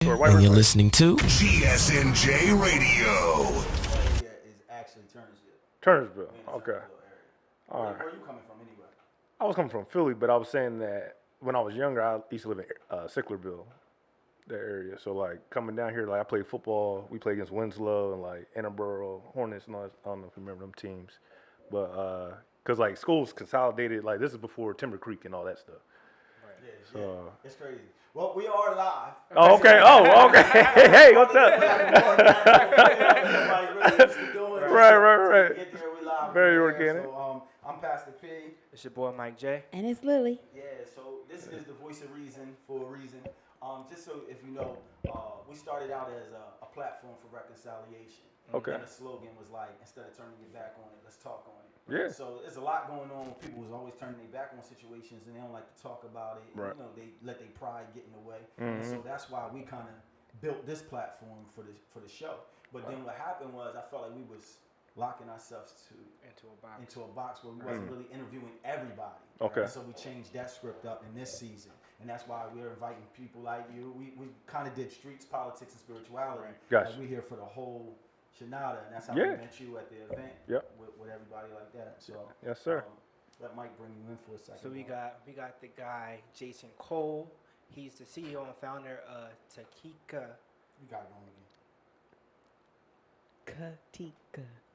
And you're listening to GSNJ Radio. Is actually Turnersville. Turnersville. We're in the Okay. Turnersville area. All right. Where are you coming from anyway? I was coming from Philly, but I was saying that when I was younger, I used to live in Sicklerville, that area. So like coming down here, like I played football. We played against Winslow and like Annabelle Hornets and all that. I don't know if you remember them teams, but because like schools consolidated. Like this is before Timber Creek and all that stuff. Yeah, So, yeah. It's crazy. Well, we are live. Oh, okay. Oh, okay. Hey, what's up? Right. Get there, we live. Very We're there. organic. So, I'm Pastor P. It's your boy Mike J. And it's Lily. Yeah, so this is the voice of reason for a reason. Just so if you know, we started out as a platform for reconciliation. Okay. And the slogan was like, instead of turning your back on it, let's talk on it. Yeah. So there's a lot going on. People was always turning their back on situations and they don't like to talk about it. Right. You know, they let their pride get in the way. Mm-hmm. And so that's why we kind of built this platform for the show. But then what happened was I felt like we was locking ourselves into a box where we wasn't really interviewing everybody. Okay. And so we changed that script up in this season. And that's why we're inviting people like you. We kind of did streets, politics, and spirituality. Gotcha. Like we're here for the whole Shenada, and that's how Yeah. we met you at the event. Yep. With everybody like that. So Yes, sir. Let Mike bring you in for a second. So we got the guy Jason Cole. He's the CEO and founder of Takika. You got it going again.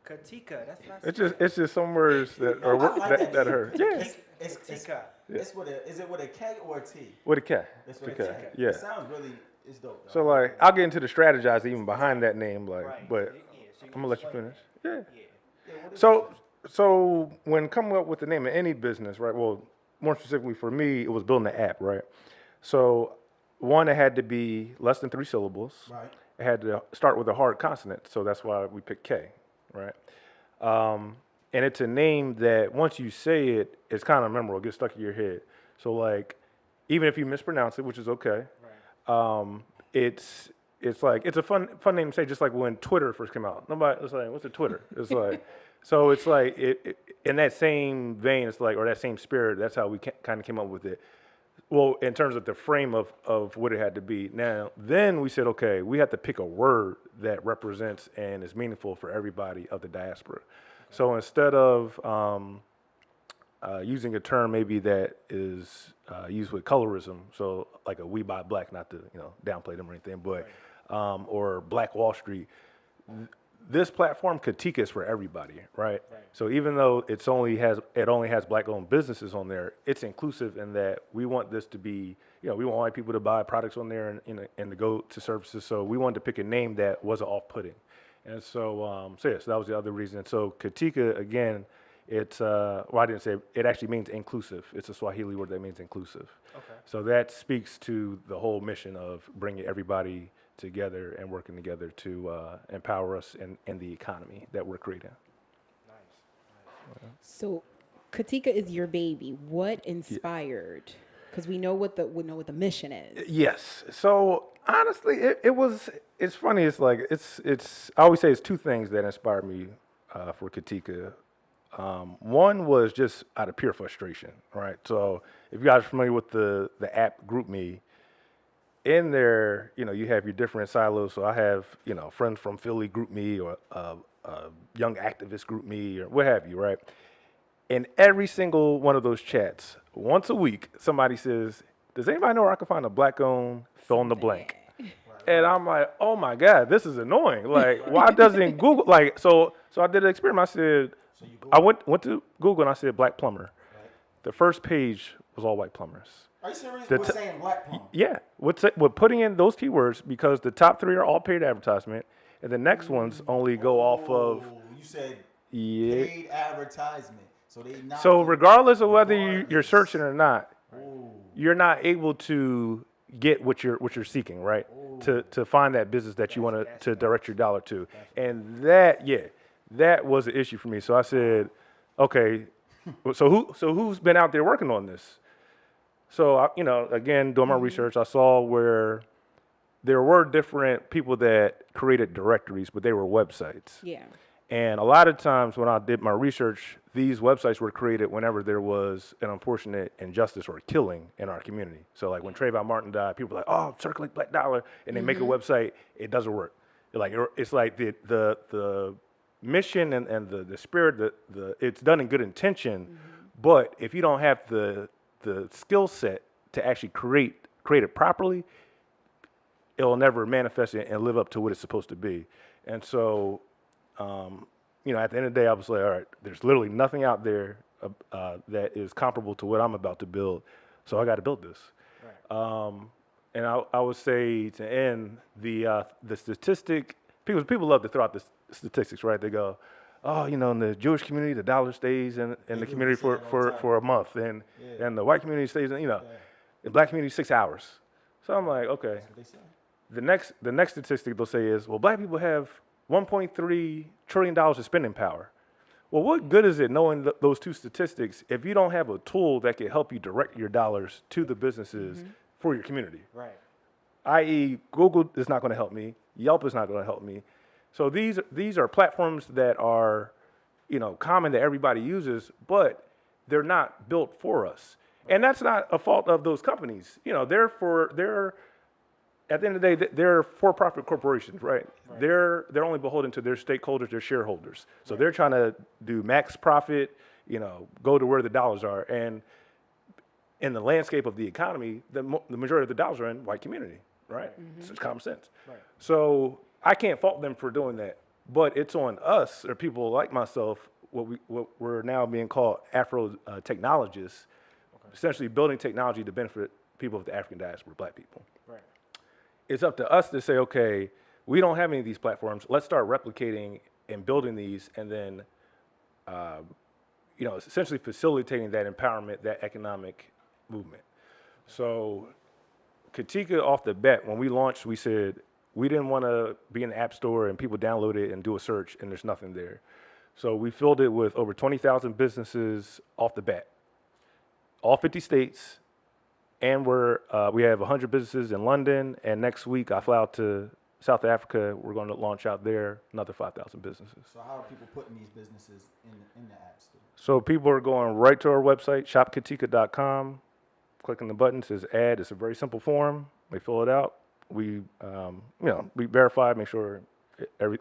Katika. That's not. It's just some words that are I like that hurt. Yeah. It's Katika. It's with a, is it with a K or a T? With a K. It's with With a a K. K. Yeah. It sounds really, it's dope. Though. So like I'll get into the strategize even behind that name, like, Right. but Yeah, so I'm gonna let you finish. Yeah. Yeah. Yeah, what is So when coming up with the name of any business, right? Well, more specifically for me, it was building an app, right? So one, it had to be less than 3 syllables. Right. It had to start with a hard consonant, so that's why we picked K, right? And it's a name that once you say it, it's kind of memorable, it gets stuck in your head. So like, even if you mispronounce it, which is okay, it's like it's a fun name to say. Just like when Twitter first came out, nobody was like, "What's a Twitter?" It's like, so it's like it in that same vein. It's like, or that same spirit. That's how we kind of came up with it. Well, in terms of the frame of what it had to be. Now, then we said, okay, we have to pick a word that represents and is meaningful for everybody of the diaspora. So instead of using a term maybe that is used with colorism, so like a "We Buy Black," not to downplay them or anything, but or Black Wall Street. This platform, Katika, is for everybody, right? So even though it only has Black-owned businesses on there, it's inclusive in that we want this to be, we want white people to buy products on there and to go to services. So we wanted to pick a name that wasn't off-putting, and so so that was the other reason. So Katika, again, it's I didn't say it actually means inclusive. It's a Swahili word that means inclusive. Okay. So that speaks to the whole mission of bringing everybody together and working together to empower us in the economy that we're creating. Nice. So, Katika is your baby. What inspired? Because we know what the mission is. Yes. So honestly, it's funny. It's like it's. I always say it's 2 things that inspired me for Katika. One was just out of pure frustration, right? So if you guys are familiar with the app GroupMe, in there, you have your different silos. So I have, friends from Philly GroupMe or young activist GroupMe or what have you, right? In every single one of those chats, once a week, somebody says, "Does anybody know where I can find a Black-owned fill in the blank?" And I'm like, "Oh my God, this is annoying. Like, why doesn't Google like?" So I did an experiment. I said, I went to Google and I said Black plumber. The first page was all white plumbers. Are you serious? We're saying Black plumber. Yeah, we're putting in those keywords because the top 3 are all paid advertisement, and the next ones only go off of. You said Yeah. paid advertisement, so they not. So regardless of whether you're searching or not, Ooh. you're not able to get what you're seeking, right? To find that business that you want to direct your dollar to, and that was an issue for me. So I said, okay, so who's been out there working on this? So, again, doing my research, I saw where there were different people that created directories, but they were websites. Yeah. And a lot of times when I did my research, these websites were created whenever there was an unfortunate injustice or killing in our community. So like when Trayvon Martin died, people were like, oh, circulate Black Dollar, and they make a website, it doesn't work. It's like the mission and the spirit, it's done in good intention, but if you don't have the skill set to actually create it properly, it'll never manifest and live up to what it's supposed to be. And so, at the end of the day, I was like, all right, there's literally nothing out there that is comparable to what I'm about to build, so I got to build this. Right. And I would say to end the statistic, people love to throw out the statistics, right? They go, oh, in the Jewish community, the dollar stays in the community for a month, and the white community stays in, the black community 6 hours. So I'm like, okay. That's what they say. The next statistic they'll say is, well, black people have $1.3 trillion of spending power. Well, what good is it knowing those two statistics if you don't have a tool that can help you direct your dollars to the businesses for your community? Right. I.e., Google is not going to help me. Yelp is not going to help me. So these are platforms that are, common that everybody uses, but they're not built for us. And that's not a fault of those companies. They're at the end of the day, they're for-profit corporations, right? They're only beholden to their stakeholders, their shareholders. So they're trying to do max profit, go to where the dollars are. And in the landscape of the economy, the majority of the dollars are in white community, right? It's common sense. Right. So I can't fault them for doing that, but it's on us, or people like myself, what we're now being called Afro technologists, essentially building technology to benefit people of the African diaspora, black people. Right. It's up to us to say, okay, we don't have any of these platforms. Let's start replicating and building these, and then, essentially facilitating that empowerment, that economic movement. So, Katika off the bat, when we launched, we said we didn't want to be in the App Store and people download it and do a search and there's nothing there. So we filled it with over 20,000 businesses off the bat, all 50 states. And we have 100 businesses in London, and next week I fly out to South Africa. We're going to launch out there another 5,000 businesses. So how are people putting these businesses in the App Store? So people are going right to our website, shopkatika.com, clicking the button, says add. It's a very simple form. They fill it out. We, we verify, make sure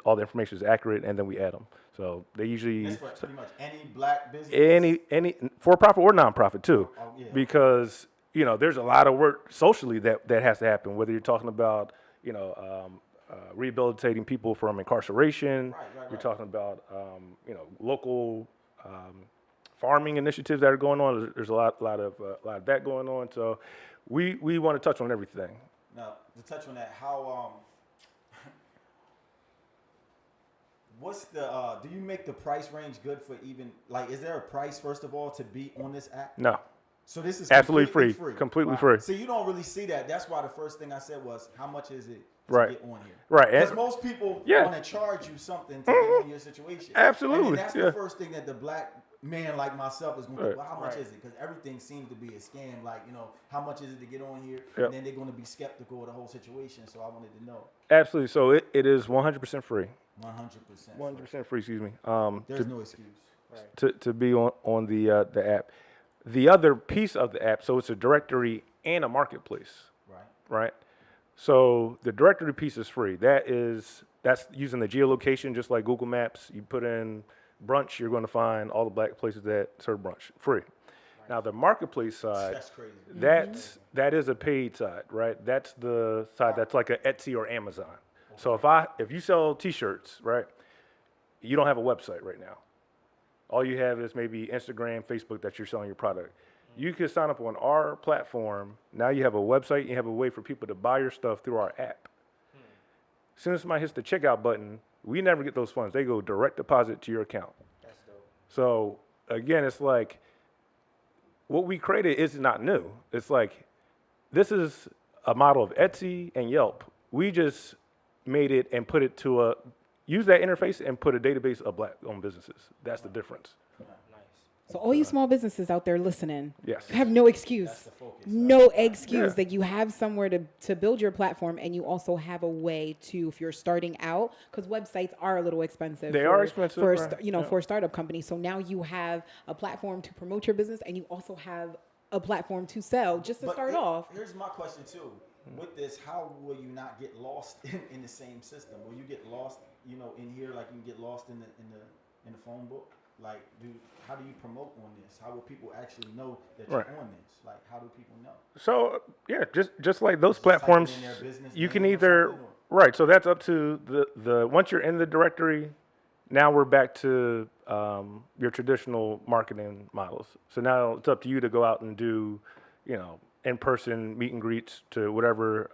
all the information is accurate, and then we add them. So they usually that's for pretty much any black business, any for-profit or nonprofit too, because there's a lot of work socially that has to happen, whether you're talking about, rehabilitating people from incarceration, you're talking about, local farming initiatives that are going on. There's a lot of that going on. So we want to touch on everything. Now, to touch on that, how, what's the, do you make the price range good for even, is there a price, first of all, to be on this app? No. So this is absolutely free. Completely free. So you don't really see that. That's why the first thing I said was, how much is it to get on here? Right. Because most people want to charge you something to get on your situation. Absolutely. And that's the first thing that the black man like myself is going to do. Well, how much is it? Because everything seems to be a scam. How much is it to get on here? And then they're going to be skeptical of the whole situation. So I wanted to know. Absolutely. So it is 100% free. 100%. 100% free. Excuse me. There's no excuse. To be on the app. The other piece of the app, so it's a directory and a marketplace. Right. So the directory piece is free. That's using the geolocation, just like Google Maps. You put in brunch, you're going to find all the black places that serve brunch free. Now the marketplace side, that's crazy. That is a paid side, right? That's the side that's like a Etsy or Amazon. So if you sell T-shirts, right, you don't have a website right now. All you have is maybe Instagram, Facebook that you're selling your product. You can sign up on our platform. Now you have a website. You have a way for people to buy your stuff through our app. As soon as somebody hits the checkout button, we never get those funds. They go direct deposit to your account. That's dope. So again, it's like what we created is not new. It's like this is a model of Etsy and Yelp. We just made it and put it use that interface and put a database of black-owned businesses. That's the difference. Nice. So all you small businesses out there listening, Yes. have no excuse. That's the focus. No excuse Yeah. that you have somewhere to build your platform, and you also have a way to, if you're starting out, because websites are a little expensive. They are expensive, for right. for a startup company. So now you have a platform to promote your business, and you also have a platform to sell just to But start off. Here's my question too. With this, how will you not get lost in the same system? Will you get lost, in here like you get lost in the phone book? Like, how do you promote on this? How will people actually know that you're on this? Like, how do people know? So yeah, just like those Just type it platforms, in their business you can name or either something, right. So that's up to the once you're in the directory. Now we're back to your traditional marketing models. So now it's up to you to go out and do, in-person meet and greets to whatever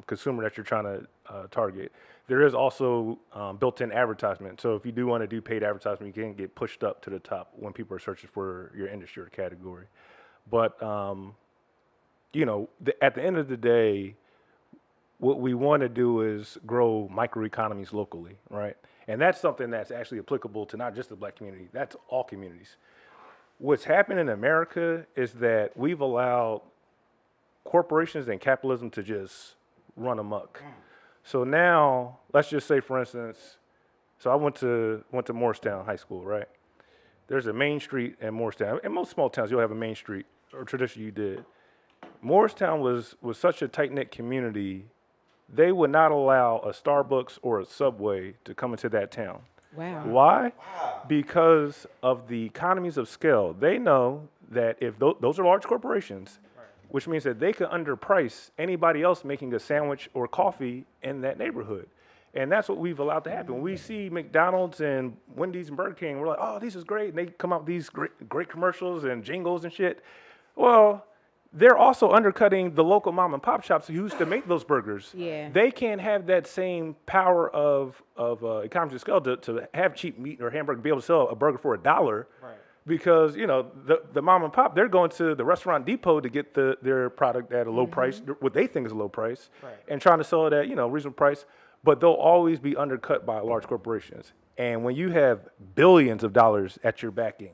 consumer that you're trying to target. There is also built-in advertisement. So if you do want to do paid advertisement, you can get pushed up to the top when people are searching for your industry or category. But at the end of the day, what we want to do is grow microeconomies locally, right? And that's something that's actually applicable to not just the black community, that's all communities. What's happened in America is that we've allowed corporations and capitalism to just run amok. So now, let's just say, for instance, so I went to Morristown High School, right? There's a main street in Morristown. In most small towns, you'll have a main street, or traditionally you did. Morristown was such a tight-knit community, they would not allow a Starbucks or a Subway to come into that town. Wow. Why? Because of the economies of scale. They know that if those are large corporations, which means that they could underprice anybody else making a sandwich or coffee in that neighborhood. And that's what we've allowed to happen. When we see McDonald's and Wendy's and Burger King, we're like, oh, this is great. And they come out with these great commercials and jingles and shit. Well, they're also undercutting the local mom and pop shops who used to make those burgers. Yeah. They can't have that same power of economies of scale to have cheap meat or hamburger, be able to sell a burger for $1. Right. Because, the mom and pop, they're going to the restaurant depot to get their product at a low price, what they think is a low price, and trying to sell it at, reasonable price. But they'll always be undercut by large corporations. And when you have billions of dollars at your backing,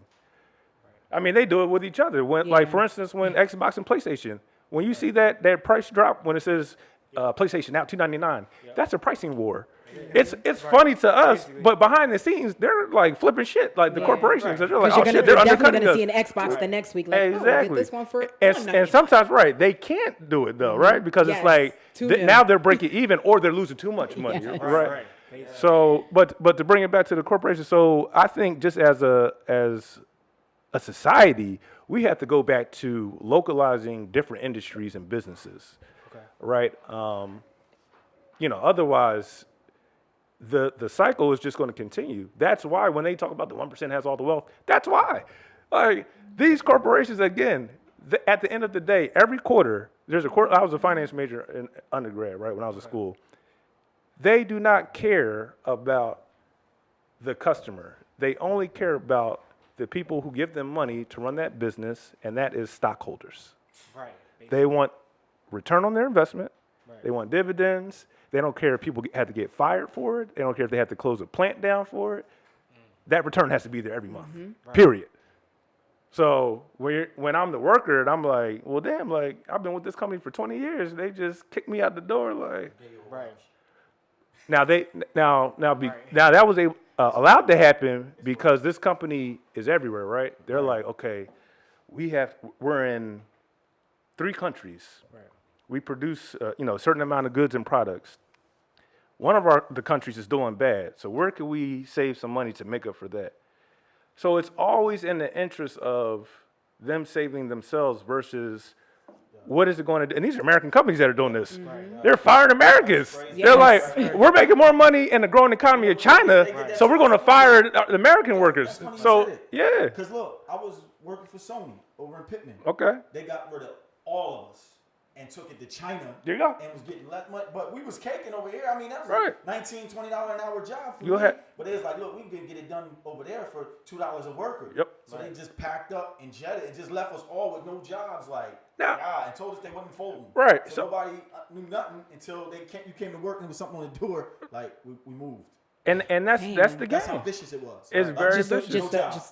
I mean, they do it with each other. Like, for instance, when Xbox and PlayStation, when you see that price drop, when it says PlayStation now $299, that's a pricing war. It's funny to us, but behind the scenes, they're like flipping shit, like the corporations. They're like, oh shit, they're undercutting definitely us. going to see an Xbox the next week. Like, Exactly. oh, get this one for and sometimes, right, they can't do it though, right? Because it's like now they're breaking even, or they're losing too much money, right? So, but to bring it back to the corporation, so I think just as a society, we have to go back to localizing different industries and businesses, right? Otherwise, the cycle is just going to continue. That's why when they talk about the 1% has all the wealth, that's why. Like, these corporations, again, at the end of the day, every quarter, I was a finance major in undergrad, right, when I was in school. They do not care about the customer. They only care about the people who give them money to run that business, and that is stockholders. Right. They want return on their investment. Right. They want dividends. They don't care if people have to get fired for it. They don't care if they have to close a plant down for it. That return has to be there every month, period. So when I'm the worker and I'm like, well, damn, like, I've been with this company for 20 years. They just kicked me out the door, like. Right. Now that was allowed to happen because this company is everywhere, right? They're like, okay, we're in 3 countries. Right. We produce a certain amount of goods and products. One of the countries is doing bad, so where can we save some money to make up for that? So it's always in the interest of them saving themselves versus what is it going to do? And these are American companies that are doing this. Mm-hmm. They're firing Americans. Yes. They're like, we're making more money in the growing economy of China, so we're going to fire the American workers. So, yeah. Because look, I was working for Sony over in Pittman. Okay. They got rid of all of us and took it to China. There you go. And was getting less money. But we was caking over here. I mean, that was $19, $20 an hour job for me. But it was like, look, we can get it done over there for $2 a worker. Yep. So they just packed up and jetted and just left us all with no jobs, like, and told us they wasn't folding. Right. So nobody knew nothing until you came to work and there was something on the door. Like, we moved. And that's the game. That's how vicious it was. It's very vicious. No job.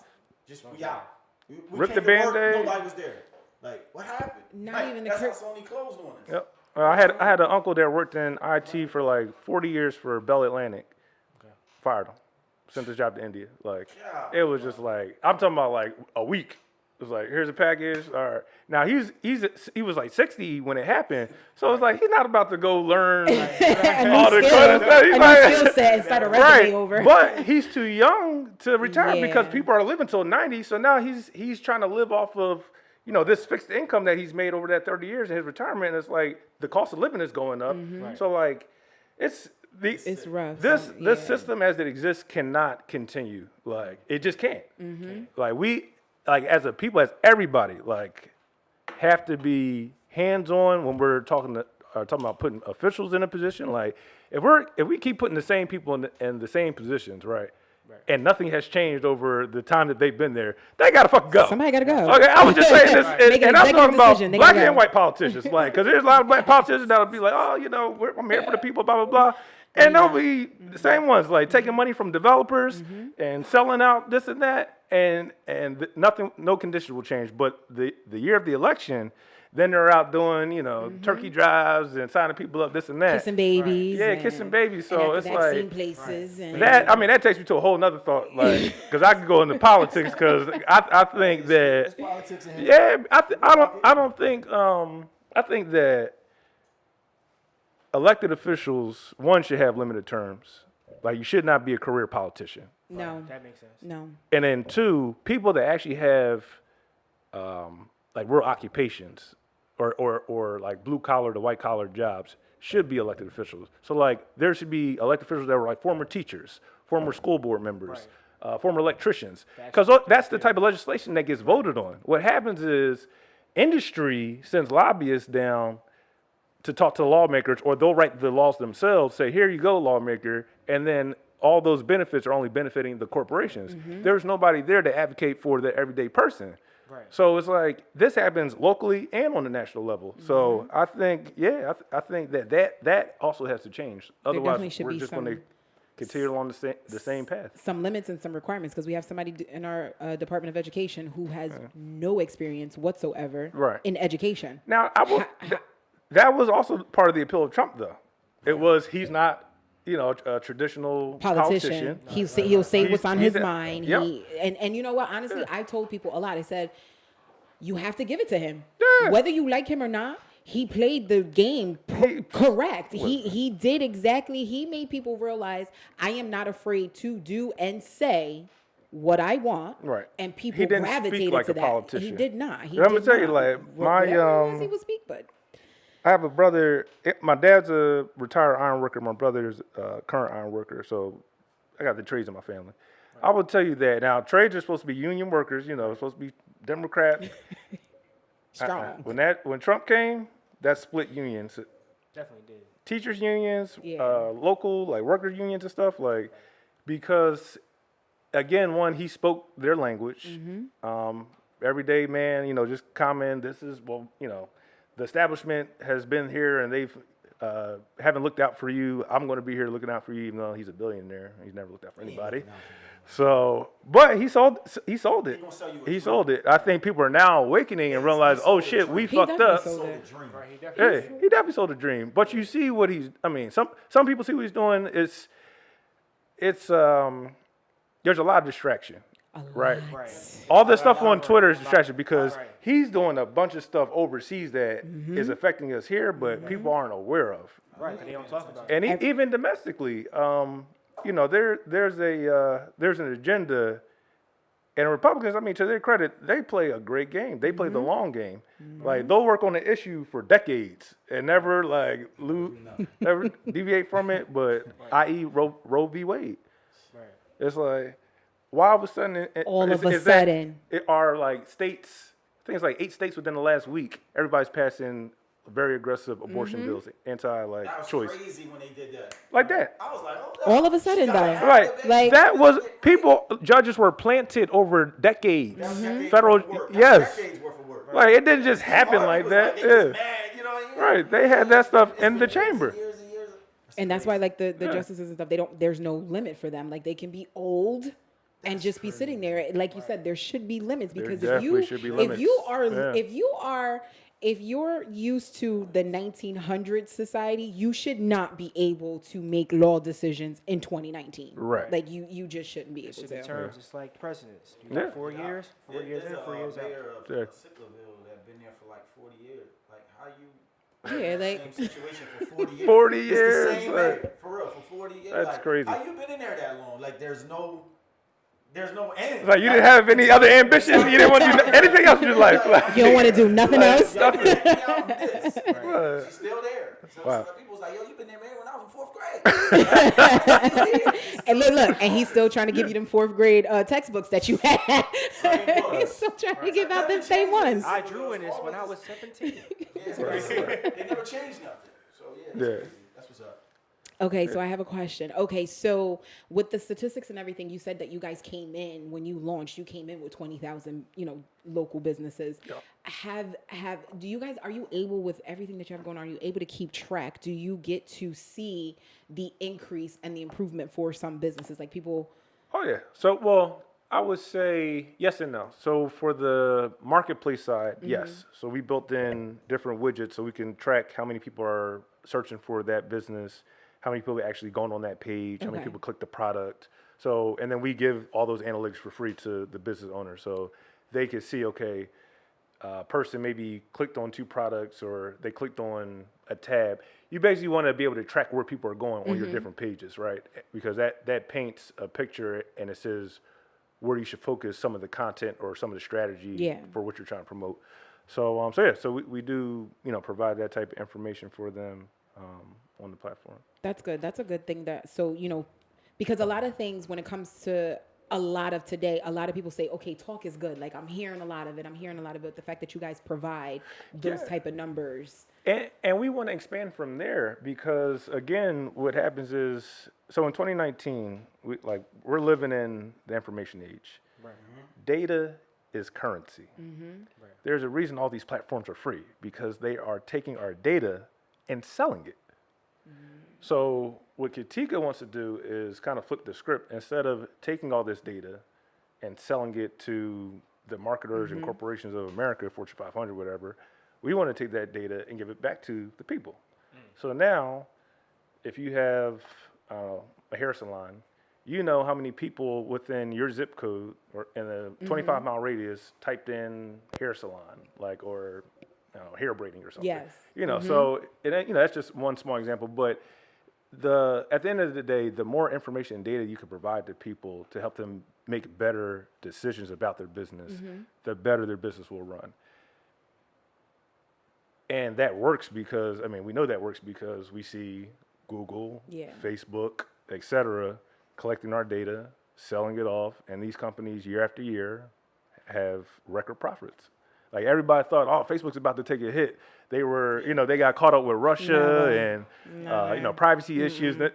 Just we out. We ripped the came to work, Band-Aid. Nobody was there. Like, what happened? Not Like, even the that's how cur- Sony closed on us. Yep. I had an uncle that worked in IT for like 40 years for Bell Atlantic. Fired him. Sent the job to India. Like, God. it was just like, I'm talking about like a week. It was like, here's a package. All right. Now he was like 60 when it happened. So it's like, he's not about to go learn all the credit stuff. He's a like, new skill set and start a resume right. over. But he's too young to retire because Yeah. people are living till 90. So now he's trying to live off of, this fixed income that he's made over that 30 years in his retirement. And it's like the cost of living is going up. Right. So like, it's rough. This Yeah. system as it exists cannot continue. Like, it just can't. Like, we, like, as a people, as everybody, like, have to be hands-on when we're talking about putting officials in a position. Like, if we keep putting the same people in the same positions, right? And nothing has changed over the time that they've been there, they gotta fucking go. Somebody gotta go. Okay, I was just saying this, Make an and I'm executive talking about decision. They black gotta and go. white politicians, like, because there's a lot of black politicians that'll be like, oh, I'm here for the people, blah blah blah, and they'll be the same ones, like taking money from developers and selling out this and that, and nothing, no conditions will change. But the year of the election, then they're out doing, turkey drives and signing people up, this and that. Kissing babies. Yeah, and- kissing babies. and So at it's the vaccine like places and that takes me to a whole nother thought, like, because I could go into politics, because I think There's that, politics in here. yeah, I think that elected officials, one, should have limited terms. Like, you should not be a career politician. no, That makes sense. no. And then two, people that actually have like real occupations or like blue collar to white collar jobs should be elected officials. So like there should be elected officials that were like former teachers, former school board members, former electricians, because that's the type of legislation that gets voted on. What happens is industry sends lobbyists down to talk to the lawmakers, or they'll write the laws themselves, say, here you go, lawmaker, and then all those benefits are only benefiting the corporations. There's nobody there to advocate for the everyday person. Right. So it's like this happens locally and on the national level. So I think, I think that also has to change. definitely Otherwise, should we're be just going to continue along the same path. Some limits and some requirements, because we have somebody in our Department of Education who has no experience whatsoever Right. in education. Now, that was also part of the appeal of Trump, though. It was he's not, a traditional politician. He'll say what's on his he's a- mind. yep. And you know what? Honestly, I told people a lot. I said, you have to give it to him. Yeah. Whether you like him or not, he played the game correct. He did exactly. He made people realize I am not afraid to do and say what I want. Right. And people He didn't gravitated speak like to a that. politician. He did not. He I'm gonna did tell you, not. like, Whatever it was, he would speak, but I have a brother. My dad's a retired iron worker. My brother's a current iron worker. So I got the trades in my family. I will tell you that. Now, trades are supposed to be union workers. Supposed to be Democrat. strong. When Trump came, that split unions. Definitely did. Teachers unions, Yeah. local like workers unions and stuff, like, because again, one, he spoke their language. Everyday man, just comment. This is the establishment has been here and they've haven't looked out for you. I'm going to be here looking out for you, even though he's a billionaire. He's never looked out for anybody. So, but he sold it. He sold it. I think people are now awakening and realize, oh shit, we He fucked definitely up. sold Sold it. a dream. Right. He definitely. Yeah, he definitely sold a dream. But you see what some people see what he's doing. It's there's a lot of distraction. Right. Right. All this stuff on Twitter is distraction because he's doing a bunch of stuff overseas that is affecting us here, but people aren't aware of. Right. 'Cause they don't talk about it. And even domestically, there's an agenda. And Republicans, to their credit, they play a great game. They play the long game. Like, they'll work on the issue for decades and never never deviate from it. But i.e. Roe v. Wade. Right. It's like, why all of a sudden? Are like states? I think it's like 8 states within the last week. Everybody's passing very aggressive abortion bills, That was choice, crazy when they did that. like that. I was like, oh, All of a sudden, though. Right, Like- that was judges were planted over decades. decades Federal, worth of work. yes, Decades worth of work. like it didn't just happen like that. They Yeah, was mad, right. They had that stuff in the It's been chamber. years and years. And that's why, like, the justices and stuff, there's no limit for them. Like, they can be old and just be sitting there. Like you said, there should be limits because definitely should be if you limits. are Yeah. if you're used to the 1900s society, you should not be able to make law decisions in 2019. Right. Like you just shouldn't be able Should to. be terms just like presidents. You got 4 years, 4 years in, 4 years out. Mayor of Yeah. Sicklerville that been there for like 40 years. Like how you? Yeah, like Same situation for 40 years. 40 It's years, the same like- mayor, for real, for 40 years. That's like, crazy. How you been in there that long? Like there's no end. It's like you didn't have any other ambitions. You didn't want to do anything else in your life. Like, you don't want to do nothing else. Y'all been out this. Right. She's still there. So Wow. some people was like, yo, you been there, man, when I was in 4th grade. And look, and he's still trying to give you them 4th grade textbooks that you had. books. He's still trying to give out them same ones. I drew in this when I was 17. Yeah, they never changed nothing. So yeah, that's Yeah. crazy. That's what's up. Okay, so I have a question. Okay, so with the statistics and everything, you said that you guys came in when you launched. You came in with 20,000, local businesses. Yeah. Do you guys, are you able, with everything that you have going on, are you able to keep track? Do you get to see the increase and the improvement for some businesses, like people? Oh yeah. So well, I would say yes and no. So for the marketplace side, yes. So we built in different widgets so we can track how many people are searching for that business, how many people are actually going on that page, how many Okay. people click the product. So, and then we give all those analytics for free to the business owner. So they can see, okay, a person maybe clicked on 2 products or they clicked on a tab. You basically want to be able to track where people are going on your different pages, right? Because that paints a picture and it says where you should focus some of the content or some of the strategy Yeah. for what you're trying to promote. So, so we do, provide that type of information for them on the platform. That's good. That's a good thing because a lot of things when it comes to a lot of today, a lot of people say, okay, talk is good. Like I'm hearing a lot of it. The fact that you guys provide those Yeah. type of numbers. And we want to expand from there because again, what happens is, so in 2019, we're living in the information age. Right. Data is currency. There's a reason all these platforms are free because they are taking our data and selling it. So what Katika wants to do is kind of flip the script. Instead of taking all this data and selling it to the marketers and corporations of America, Fortune 500, whatever, we want to take that data and give it back to the people. So now, if you have a hair salon, you know how many people within your zip code or in a 25-mile radius typed in hair salon, or hair braiding or something. Yes. So that's just one small example, but at the end of the day, the more information and data you can provide to people to help them make better decisions about their business, the better their business will run. And that works because, we know that works because we see Google, Yeah. Facebook, et cetera, collecting our data, selling it off, and these companies year after year have record profits. Like everybody thought, oh, Facebook's about to take a hit. They were, they got caught up with Russia and privacy issues. That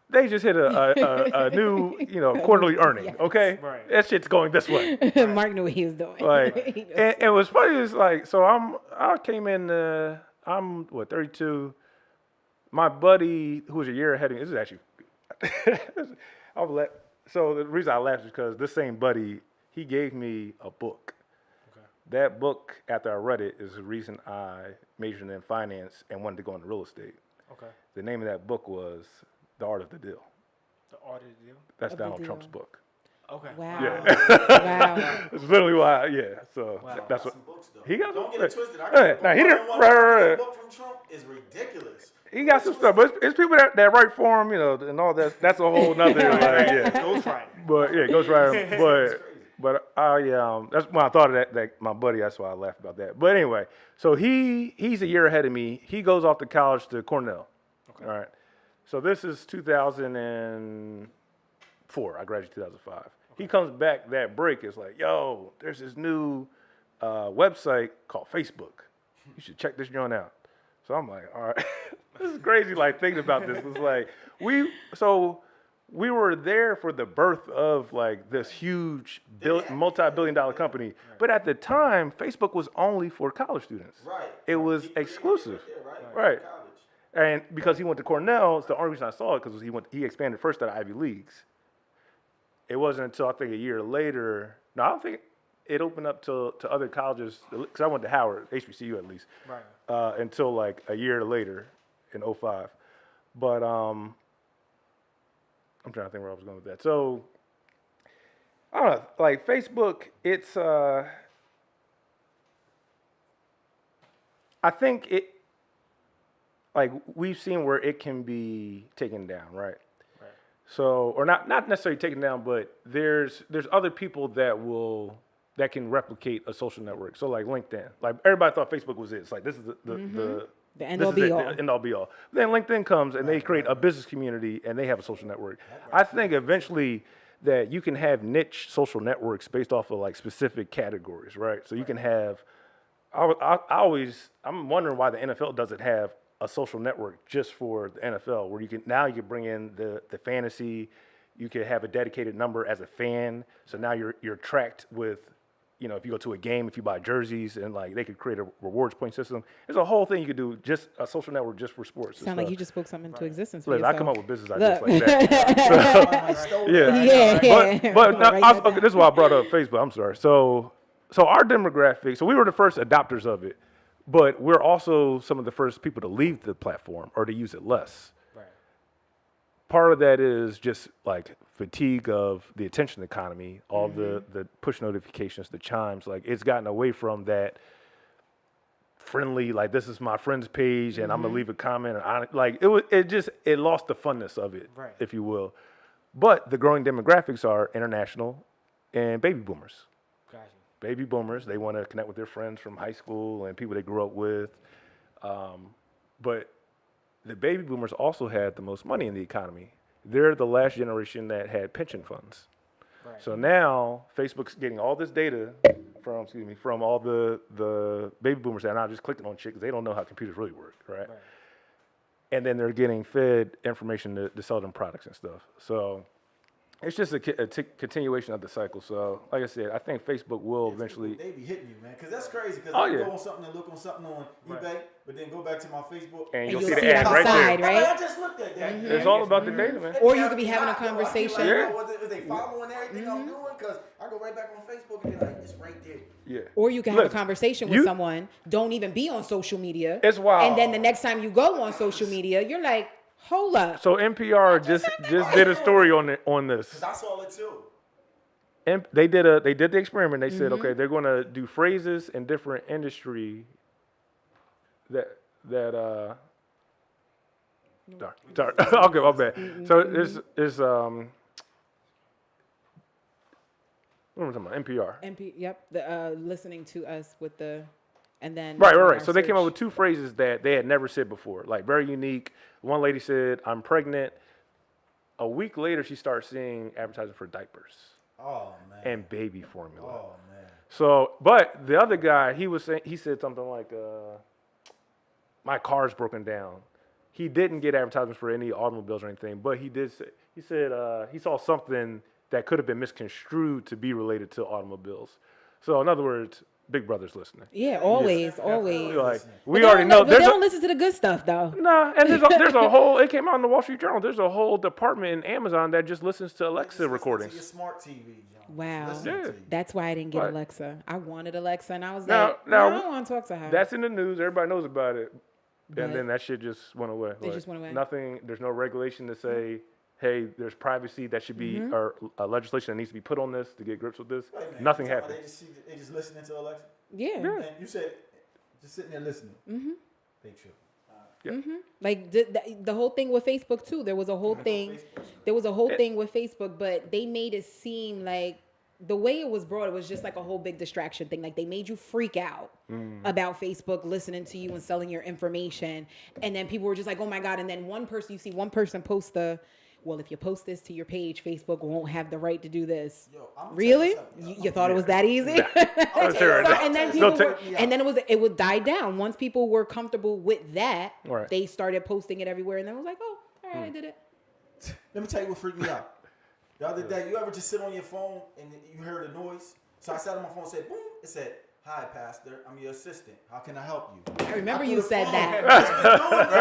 they just hit a new, quarterly earning. Yes. Okay, Right. that shit's going this way. Mark knew what he was doing. And what's funny is so I came in. I'm 32. My buddy, who was a year ahead of me, this is actually. So the reason I laughed is because this same buddy, he gave me a book. That book, after I read it, is the reason I majored in finance and wanted to go into real estate. Okay. The name of that book was The Art of the Deal. The audit deal. That's Of the Donald Deal. Trump's book. Okay. Wow. Yeah. Wow. It's literally why, So Wow. that's what Some books, though. he got. Don't get it twisted. Nah, he didn't. Right. book from Trump is ridiculous. He got some stuff, but it's people that write for him, and all that. That's a whole nother. Ghostwriting. But ghostwriter. But that's when I thought of that my buddy. That's why I laughed about that. But anyway, so he's a year ahead of me. He goes off to college to Cornell. Okay. All right. So this is 2004. I graduated 2005. Okay. He comes back that break. It's like, yo, there's this new website called Facebook. You should check this joint out. So I'm like, all right. This is crazy. Like thinking about this. It's like we were there for the birth of this huge multi-billion-dollar company. But at the time, Facebook was only for college students. Right. It was exclusive. Right. Right. And because he went to Cornell, it's the only reason I saw it because he expanded first at Ivy Leagues. it wasn't until I think a year later. No, I don't think it opened up to other colleges because I went to Howard, HBCU at least, Right. until like a year later in '05. But I'm trying to think where I was going with that. So I don't know, like Facebook, it's I think it like we've seen where it can be taken down, right? Right. So, or not necessarily taken down, but there's other people that can replicate a social network. So like LinkedIn, like everybody thought Facebook was it. It's like this is the end this all is be it, all. the end all be all. Then LinkedIn comes and they create a business community and they have a social network. I think eventually that you can have niche social networks based off of like specific categories, right? So you can have. I'm wondering why the NFL doesn't have a social network just for the NFL, where you can bring in the fantasy, you can have a dedicated number as a fan. So now you're tracked with, if you go to a game, if you buy jerseys, and like they could create a rewards point system. There's a whole thing you could do, just a social network just for sports. Sound like you just spoke something into existence. For Listen, I yourself. come up with business ideas Look. like that. Yeah. But now, Write that okay, this is why I brought up Facebook. I'm sorry. So our demographic. So we were the first adopters of it, but we're also some of the first people to leave the platform or to use it less. Right. Part of that is just like fatigue of the attention economy, all the push notifications, the chimes. Like it's gotten away from that friendly, like this is my friend's page and I'm gonna leave a comment. It lost the funness of it, Right. if you will. But the growing demographics are international and baby boomers. Gotcha. Baby boomers, they want to connect with their friends from high school and people they grew up with. But the baby boomers also had the most money in the economy. They're the last generation that had pension funds. Right. So now Facebook's getting all this data from all the baby boomers that are not just clicking on shit because they don't know how computers really work, right? Right. And then they're getting fed information to sell them products and stuff. So it's just a continuation of the cycle. So, like I said, I think Facebook will eventually. They be hitting you, man, because that's crazy. Because Oh, I yeah. go on something and look on something on eBay, but then go back to my Facebook And you'll you'll see see the it ad on right the side, there. right? I just looked at that. It's all about the data, man. Or you could be having a conversation. Yeah. Was they following everything I'm doing? Because I go right back on Facebook and be like, it's right there. Yeah. Or you can have Look, a conversation with someone, don't even be on social media. It's wild. And then the next time you go on social media, you're like, hold up. So NPR just did a story on this. Because I saw it too. And they did the experiment. They said, okay, they're going to do phrases in different industry that sorry. Okay, my bad. So there's what am I talking about? NPR. Yep. Listening to us with the, and then. Right. So they came up with two phrases that they had never said before, like very unique. One lady said, "I'm pregnant." A week later, she started seeing advertising for diapers Oh, man. and baby formula. Oh, man. So, but the other guy, he said something like, "My car's broken down." He didn't get advertisements for any automobiles or anything, but he said he saw something that could have been misconstrued to be related to automobiles. So, in other words, Big Brother's listening. Yeah, always. Like But we they already don't know. But they don't listen to the good stuff, though. Nah, and there's a whole. It came out in the Wall Street Journal. There's a whole department in Amazon that just listens to Alexa Just recordings. listen to your smart TV, John. Wow. Just listen to you. That's why I didn't get Right. Alexa. I wanted Alexa, and I was Now- like, now, I don't want to talk to her. That's in the news. Everybody knows about it. But- And then that shit just went away. It just went away. Nothing. There's no regulation to say, hey, there's privacy that should be, or legislation that needs to be put on this to get grips with this. Wait a minute, Nothing you talking about happened. They just listening to Alexa? Yeah. And you said just sitting there listening. Mm-hmm. They true. Like the whole thing with Facebook too. There was a whole thing. There was a whole thing with Facebook, but they made it seem like the way it was brought, it was just like a whole big distraction thing. Like they made you freak out about Facebook listening to you and selling your information, and then people were just like, "Oh my god!" And then one person post well, if you post this to your page, Facebook won't have the right to do this. Yo, I'm gonna Really? tell you something. You thought it was that easy? And then and then it would die down. Once people were comfortable with that, Right. they started posting it everywhere, and then it was like, "Oh, all right, I did it." Let me tell you what freaked me out. The other day, you ever just sit on your phone and you heard a noise? So I sat on my phone and said, boom. It said, "Hi, Pastor. I'm your assistant. How can I help you?" I remember threw you the said phone. that.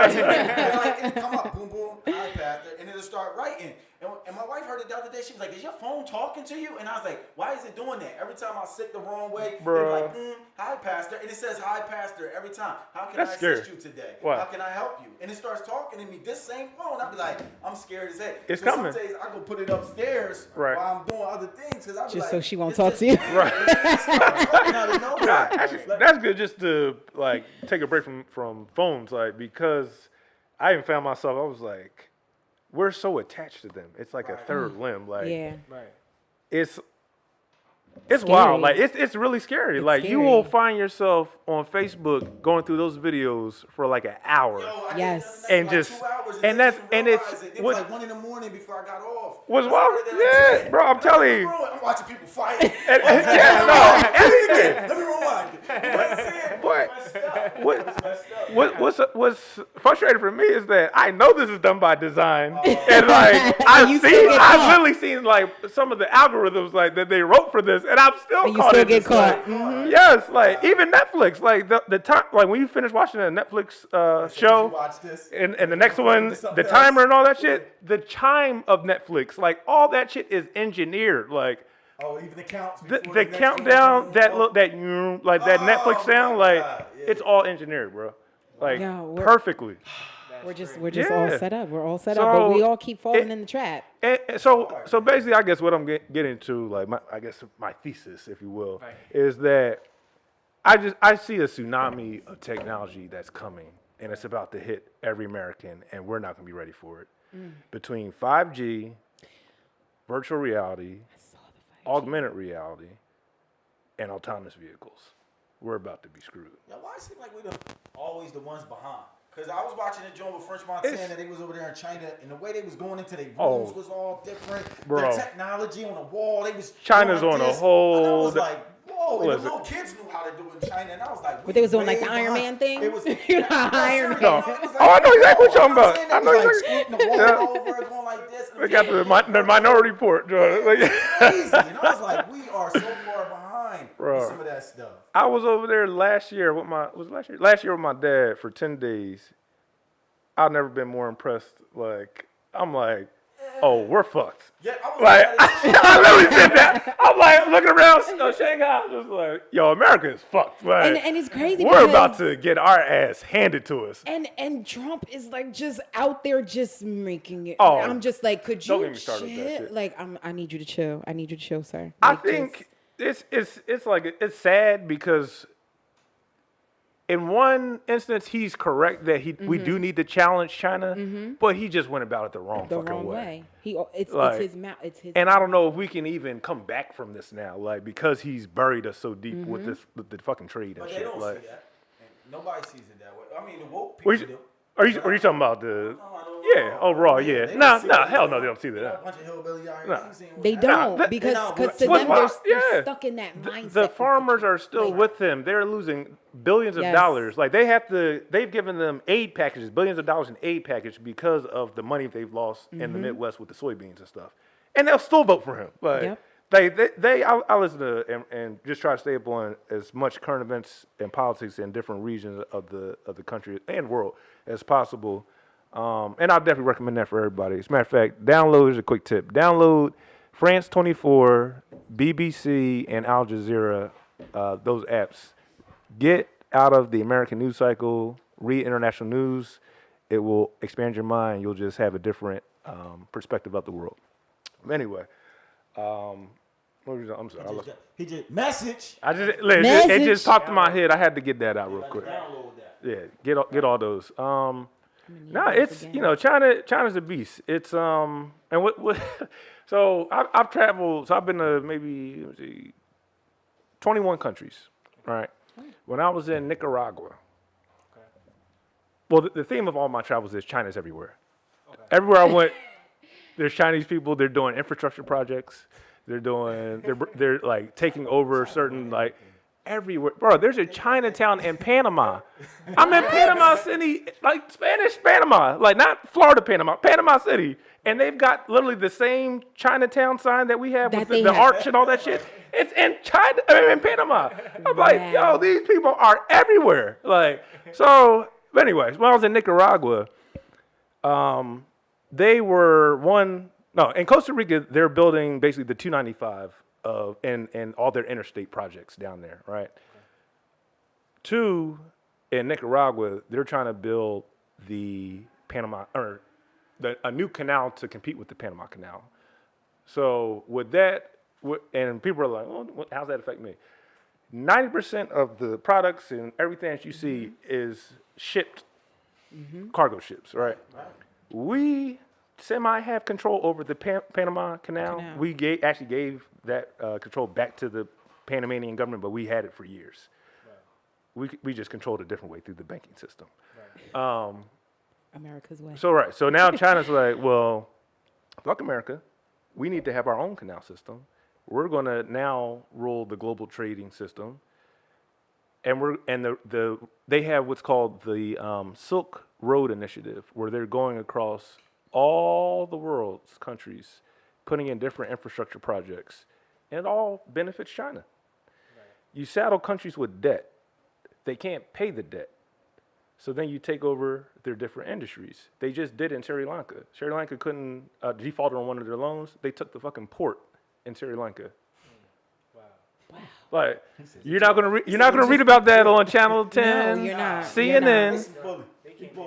It's been doing that. And like, it'll come up, boom, boom. "Hi, Pastor," and it'll start writing. And And my wife heard it the other day. She was like, "Is your phone talking to you?" And I was like, "Why is it doing that? Every time I sit the wrong way, Bruh. it's like, hi, Pastor," and it says, "Hi, Pastor," every time. How can That's I scary. assist you today? Why? How can I help you? And it starts talking to me. This same phone, I'll be like, I'm scared as heck. It's so coming. Some days I go put it upstairs Right. while I'm doing other things because I be Just like, so she won't it's talk just- to you. Right. It starts talking out of nowhere. Actually, that's good just to like take a break from phones, like because I even found myself. I was like, we're so attached to them. It's like a third limb. Like Yeah. Right. it's Scary. wild. Like it's really scary. It's like you will scary. find yourself on Facebook going through those videos for like an hour. Yo, I did Yes. that for And like just- 2 hours and didn't that's- even and it's- realize it. It what- was like 1 a.m. before I got off. Was I wild? started at like Yeah, 10. bro, I'm telling you. I'm watching people fight. And- yeah, no, everything. Let me rewind. What's frustrating for me is that I know this is done by design, and like You still get I've caught. literally seen like some of the algorithms like that they wrote for this, and I'm still And you caught still in get this, caught. like, yes, like even Netflix, like the time, like when you finish watching a Netflix show, Watch this. and the next one, the timer and all that shit, the chime of Netflix, like all that shit is engineered, like. Oh, even the counts. The before next countdown, one. that look, that like that Oh, Netflix sound, my like God, yeah. it's all engineered, bro. Like Yeah, we're- perfectly. We're just all Yeah. set up. We're all set up, but So, we all keep falling it- in the trap. And so basically, I guess what I'm getting to, like I guess my thesis, if you will, Right. is that I see a tsunami of technology that's coming, and it's about to hit every American, and we're not gonna be ready for it. Between 5G, virtual reality, augmented reality, and autonomous vehicles, we're about to be screwed. Yeah, why it seem like we always the ones behind? Because I was watching a joint with French Montana. They was over there in China, and the way they was going into their rooms was all different. Bro. Their technology on the wall, they was China's doing on a this. whole- And I was like, whoa! And the Listen. little kids knew how to do it in China, and I was like, But they was doing way like the Iron behind. Man thing? It was You know, Iron seriously, Man. it was Oh, I know exactly what you're talking about. saying, I they know was like exactly- squinting the wall Yeah. over, going like this. and We got the Minority Report, Jordan. Like, crazy. And I was like, we are so far behind Bro. with some of that stuff. I was over there last year with last year with my dad for 10 days. I've never been more impressed. Like, I'm like, oh, we're fucked. Yeah, I was Like, like, I literally said that. I'm like, looking around Shanghai, just like, yo, America is fucked. Like, And it's crazy we're because- about to get our ass handed to us. And Trump is like just out there just making it. Oh, I'm just like, could don't you get me started with that chill? shit. Like, I need you to chill. I need you to chill, sir. I Like, think it's like it's sad because in one instance he's correct that we do need to challenge China, but he just went about it the wrong the fucking wrong way. way. It's Like, his mouth. It's his. And I don't know if we can even come back from this now, like because he's buried us so deep with the fucking trade and but they shit. don't Like, see that. And nobody sees it that way. I mean, the woke are people you, do. are you talking about the? Oh, Yeah, overall, yeah. They No, don't see it. hell no, they don't see They got a that. bunch of hillbilly out here. No. ain't seen what's They happening. don't that- because no, to what's them wild- they're yeah. stuck in that mindset. The farmers are still with him. They're losing billions of Yes. dollars. Like they've given them aid packages, billions of dollars in aid package because of the money they've lost in the Midwest with the soybeans and stuff. And they'll still vote for him. Like Yep. I listen to and just try to stay up on as much current events and politics in different regions of the country and world as possible. And I'll definitely recommend that for everybody. As a matter of fact, here's a quick tip. Download France 24, BBC, and Al Jazeera, those apps. Get out of the American news cycle, read international news. It will expand your mind. You'll just have a different perspective of the world. Anyway, what was I'm sorry. He just message. It just popped in my head. I had to get that out real quick. Download that. Yeah, get all those. It's China's a beast. It's and what so I've traveled. So I've been to maybe 21 countries. Right. When I was in Nicaragua. Well, the theme of all my travels is China's everywhere. Everywhere I went, there's Chinese people. They're doing infrastructure projects. They're like taking over certain like everywhere. Bro, there's a Chinatown in Panama. I'm in Panama City, like Spanish Panama, like not Florida Panama City. And they've got literally the same Chinatown sign that we have That with they the have. arch and all that shit. It's in in Panama. I'm like, Wow. yo, these people are everywhere. Like, so, but anyways, when I was in Nicaragua, they were No, in Costa Rica, they're building basically the 295 of and all their interstate projects down there, right? Two, in Nicaragua, they're trying to build the Panama or a new canal to compete with the Panama Canal. So with that, and people are like, "Oh, how's that affect me?" 90% of the products and everything that you see is shipped cargo ships, right? We semi have control over the Panama Canal. We actually gave that control back to the Panamanian government, but we had it for years. We just controlled it a different way through the banking system. America's way. So now China's like, well, fuck America. We need to have our own canal system. We're going to now rule the global trading system, and they have what's called the Silk Road Initiative, where they're going across all the world's countries, putting in different infrastructure projects, and it all benefits China. You saddle countries with debt, they can't pay the debt. So then you take over their different industries. They just did it in Sri Lanka. Sri Lanka couldn't default on one of their loans. They took the fucking port in Sri Lanka. Wow. Like you're not gonna read about that on Channel 10, No, you're not. CNN.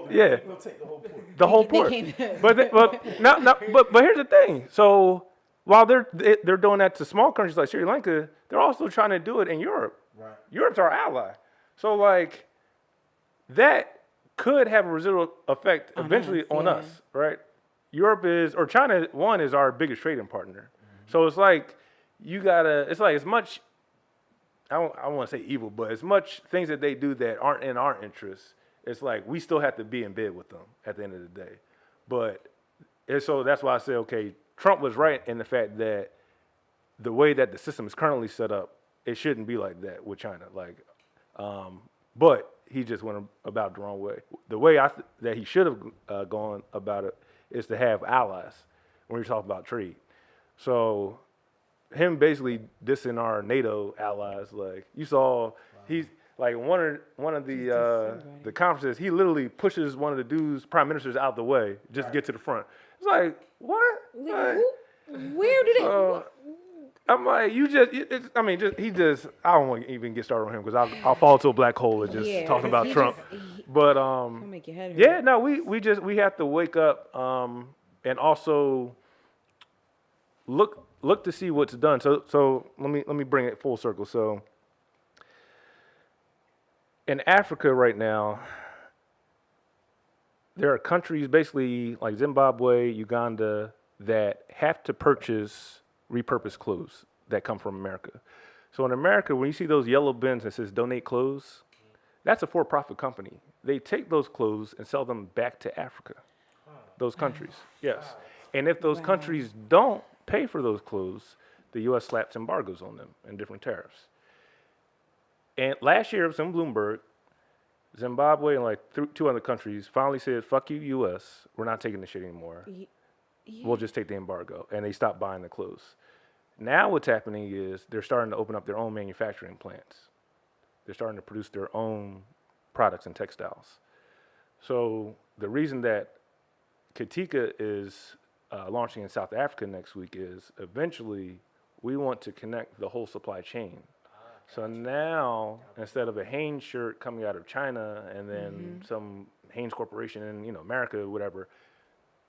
Yeah, We'll take the whole point. the whole port. But here's the thing. So while they're doing that to small countries like Sri Lanka, they're also trying to do it in Europe. Right. Europe's our ally. So like that could have a residual effect eventually on us, right? Europe is, or China, one, is our biggest trading partner. So it's like it's like as much, I don't want to say evil, but as much things that they do that aren't in our interests, it's like we still have to be in bed with them at the end of the day. But so that's why I say, okay, Trump was right in the fact that the way that the system is currently set up, it shouldn't be like that with China. Like, but he just went about it the wrong way. The way that he should have gone about it is to have allies when you're talking about trade. So him basically dissing our NATO allies, like you saw, he's like one of the conferences. He literally pushes one of the dudes, prime ministers, out the way just to get to the front. It's like what? Like, Where did it? I'm like, he just. I don't want to even get started on him because I'll fall to a black hole and just talking about Trump. But He'll make your head hurt. yeah, no, we have to wake up and also look to see what's done. So let me bring it full circle. So in Africa right now, there are countries basically like Zimbabwe, Uganda that have to purchase repurposed clothes that come from America. So in America, when you see those yellow bins that says donate clothes, that's a for-profit company. They take those clothes and sell them back to Africa, those countries, yes. And if those countries don't pay for those clothes, the U.S. slaps embargoes on them and different tariffs. And last year, it was in Bloomberg, Zimbabwe and like two other countries finally said, fuck you, U.S., we're not taking this shit anymore. We'll just take the embargo. And they stopped buying the clothes. Now what's happening is they're starting to open up their own manufacturing plants. They're starting to produce their own products and textiles. So the reason that Katika is launching in South Africa next week is eventually we want to connect the whole supply chain. So now, instead of a Hanes shirt coming out of China and then some Hanes Corporation in America or whatever,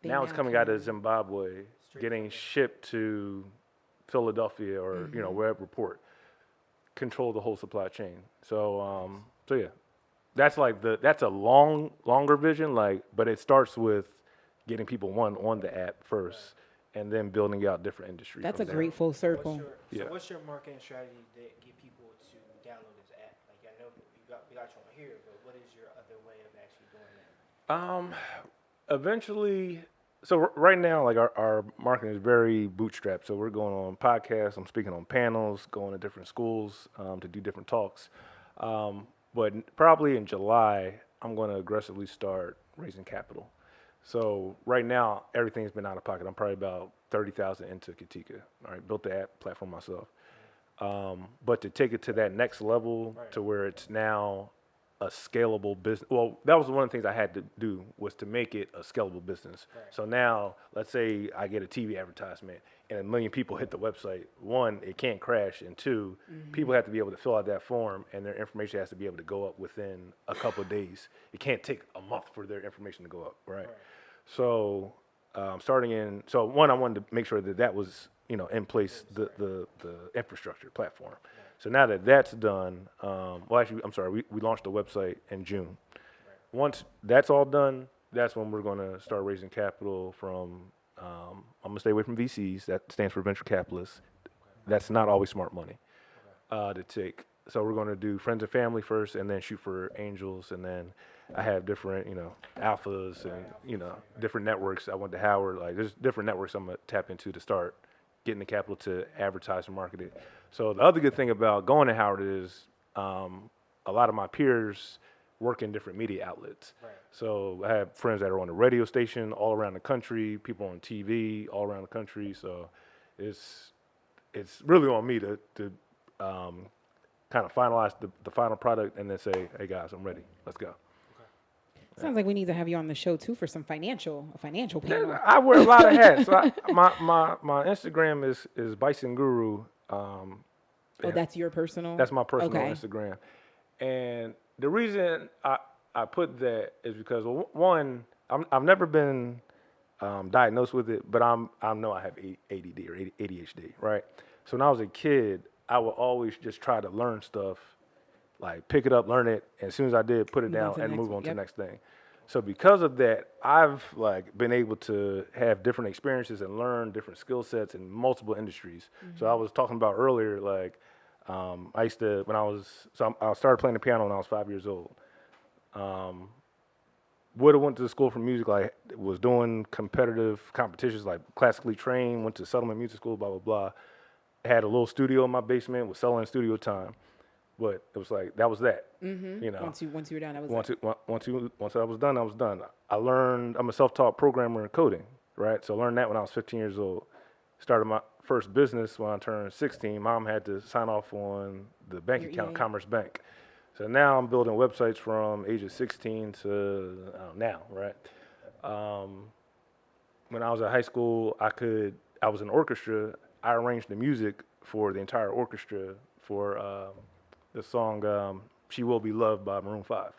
now it's coming out of Zimbabwe, getting shipped to Philadelphia or wherever port. Control the whole supply chain. So yeah, that's that's a longer vision. But it starts with getting people on the app first, and then building out different industries. That's a great full circle. What's your marketing strategy to get people to download this app? Like I know we got you on here, but what is your other way of actually doing that? Eventually, so right now, like our marketing is very bootstrapped. So we're going on podcasts. I'm speaking on panels, going to different schools to do different talks. But probably in July, I'm going to aggressively start raising capital. So right now, everything's been out of pocket. I'm probably about 30,000 into Katika. All right, built the app platform myself. But to take it to that next level, to where it's now a scalable business. Well, that was one of the things I had to do was to make it a scalable business. Right. So now, let's say I get a TV advertisement and 1 million people hit the website. One, it can't crash, and two, people have to be able to fill out that form, and their information has to be able to go up within a couple of days. It can't take a month for their information to go up, right? So, so one, I wanted to make sure that that was, in place, the infrastructure platform. So now that that's done, well, actually, I'm sorry, we launched the website in June. Once that's all done, that's when we're going to start raising capital from, I'm going to stay away from VCs. That stands for venture capitalists. That's not always smart money to take. So we're going to do friends and family first and then shoot for angels. And then I have different, alphas and, different networks. I went to Howard. Like, there's different networks I'm going to tap into to start getting the capital to advertise and market it. So the other good thing about going to Howard is a lot of my peers work in different media outlets. Right. So I have friends that are on the radio station all around the country, people on TV all around the country. So it's really on me to kind of finalize the final product and then say, hey guys, I'm ready. Let's go. Sounds like we need to have you on the show too for some financial panel. I wear a lot of hats. So my Instagram is Bison Guru. Oh, that's your personal? That's my personal Okay. Instagram. And the reason I put that is because, well, one, I've never been diagnosed with it, but I know I have ADD or ADHD, right? So when I was a kid, I would always just try to learn stuff, like pick it up, learn it, and as soon as I did, put it Move on down to the and next move one. on to Yep. the next thing. So because of that, I've been able to have different experiences and learn different skill sets in multiple industries. So I was talking about earlier, I used to, I started playing the piano when I was 5 years old. Would have went to school for music, like was doing competitive competitions, like classically trained, went to Settlement Music School, blah, blah, blah. Had a little studio in my basement, was selling studio time. But it was like, that was that, Once you were done, that was Once I was done, I was done. I learned, I'm a self-taught programmer in coding, right? So I learned that when I was 15 years old. Started my first business when I turned 16. Mom had to sign off on the bank Your account, EIN. Commerce Bank. So now I'm building websites from ages 16 to now, right? When I was at high school, I was in orchestra. I arranged the music for the entire orchestra for the song "She Will Be Loved" by Maroon 5,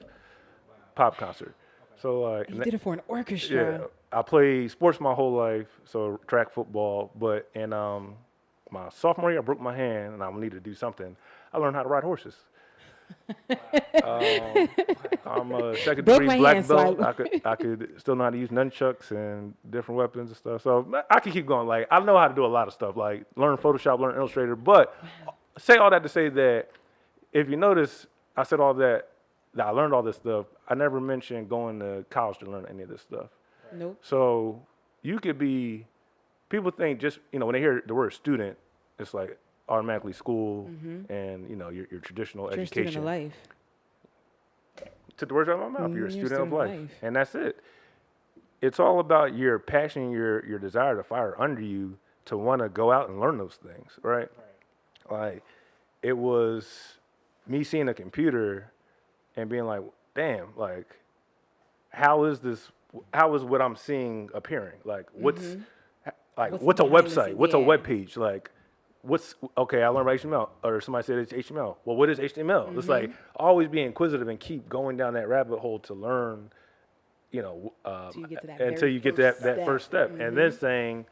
pop concert. So You did it for an orchestra. yeah, I played sports my whole life, so track, football. But in my sophomore year, I broke my hand, and I needed to do something. I learned how to ride horses. I'm a second Broke degree my black hand, so belt. I could still know how to use nunchucks and different weapons and stuff. So I could keep going. Like, I know how to do a lot of stuff, like learn Photoshop, learn Illustrator. But say all that to say that if you notice, I said all that I learned all this stuff. I never mentioned going to college to learn any of this stuff. Nope. So you could be, people think just, when they hear the word student, it's like automatically school and, your traditional You're a education. student of life. Took the words out of my mouth. You're a You're a student of student of life. life. And that's it. It's all about your passion, your desire to fire under you to want to go out and learn those things, right? Like, it was me seeing a computer and being like, damn, like, how is what I'm seeing appearing? Like, what's a What's behind the website? scene? What's a Yeah. web page? Like, okay, I learned about HTML, or somebody said it's HTML. Well, what is HTML? It's like always be inquisitive and keep going down that rabbit hole to learn, you get to that until very you get first that step. first step. And then saying,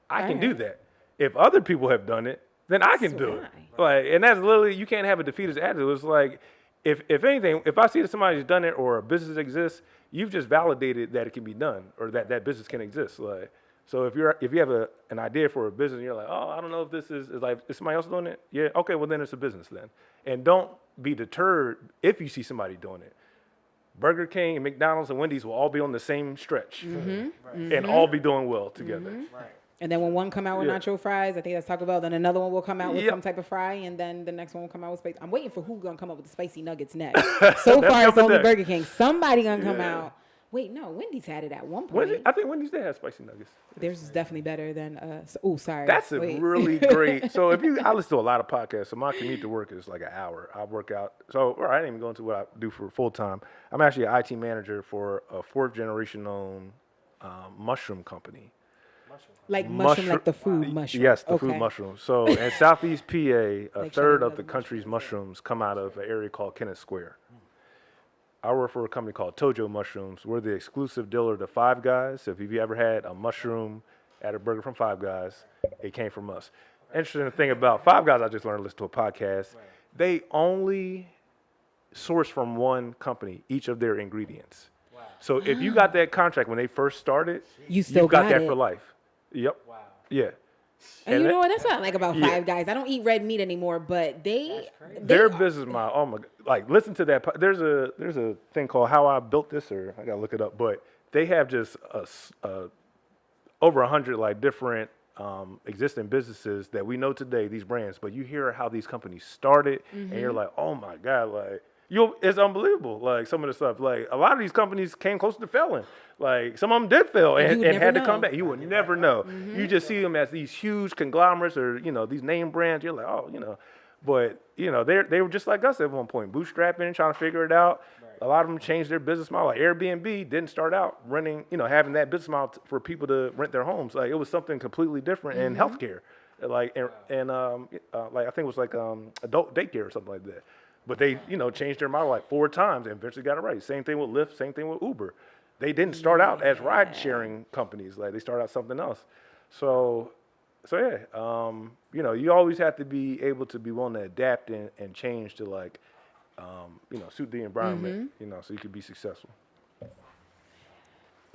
I can do Alright. that. If other people have done it, then I can So do can it. I. Like, and that's literally, you can't have a defeatist attitude. It's like, if anything, if I see that somebody's done it or a business exists, you've just validated that it can be done or that business can exist. Like, so if you have an idea for a business and you're like, oh, I don't know if this is like, is somebody else doing it? Yeah, okay, well then it's a business then. And don't be deterred if you see somebody doing it. Burger King and McDonald's and Wendy's will all be on the same stretch and all be doing well together. Right. And then when one come out with Yeah. nacho fries, I think that's Taco Bell. Then another one will come out with Yep. some type of fry, and then the next one will come out with spicy. I'm waiting for who's gonna come up with the spicy nuggets next. So far, it's coming only next. Burger King. Somebody gonna come out Wait, no, Wendy's had it at one point. Wendy's, I think Wendy's did have spicy nuggets. Theirs is definitely better than oh, sorry. That's a Wait. really great. So I listen to a lot of podcasts. So my commute to work is like an hour. I work out. So I didn't even go into what I do for full time. I'm actually an IT manager for a 4th generation owned mushroom company. Like mushroom, like the food mushroom. Yes, the food mushroom. So in Southeast PA, a Like third China of the does country's mushrooms come out of an area called Kennett Square. I work for a company called Tojo Mushrooms. We're the exclusive dealer to Five Guys. So if you've ever had a mushroom at a burger from Five Guys, it came from us. Interesting thing about Five Guys, I just learned to listen to a podcast. Right. They only source from one company each of their ingredients. Wow. So if you got that contract when they first started, you still got that it. for life. Yep. Wow. Yeah. And you know what? That's what I like about Five Guys. I don't eat red meat anymore, but their business model. Oh my! Like, listen to that. There's a thing called How I Built This, or I gotta look it up. But they have just over 100 like different existing businesses that we know today. These brands, but you hear how these companies started, and you're like, oh my God, like. It's unbelievable. Like some of the stuff, like a lot of these companies came close to failing. Like some of them did fail and had to come back. You would never know. Mm-hmm. You just see them as these huge conglomerates or these name brands. You're like, but they were just like us at one point, bootstrapping, trying to figure it out. Right. A lot of them changed their business model. Like Airbnb didn't start out running, having that business model for people to rent their homes. Like it was something completely different in healthcare, like like I think it was like adult daycare or something like that. But they, changed their model like 4 times and eventually got it right. Same thing with Lyft, same thing with Uber. They didn't start out as ride-sharing companies. Like they started out something else. So you always have to be able to be willing to adapt and change to like, suit the environment, so you could be successful.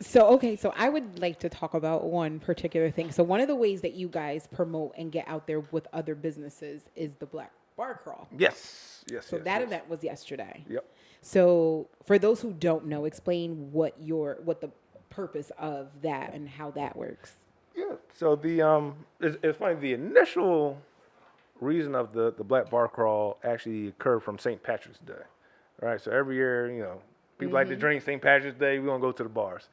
So I would like to talk about one particular thing. So one of the ways that you guys promote and get out there with other businesses is the Black Bar Crawl. Yes. So that event was yesterday. Yep. So for those who don't know, explain what the purpose of that and how that works. Yeah. So it's funny. The initial reason of the Black Bar Crawl actually occurred from St. Patrick's Day. All right. So every year, people like to drink. St. Patrick's Day, we're gonna go to the bars.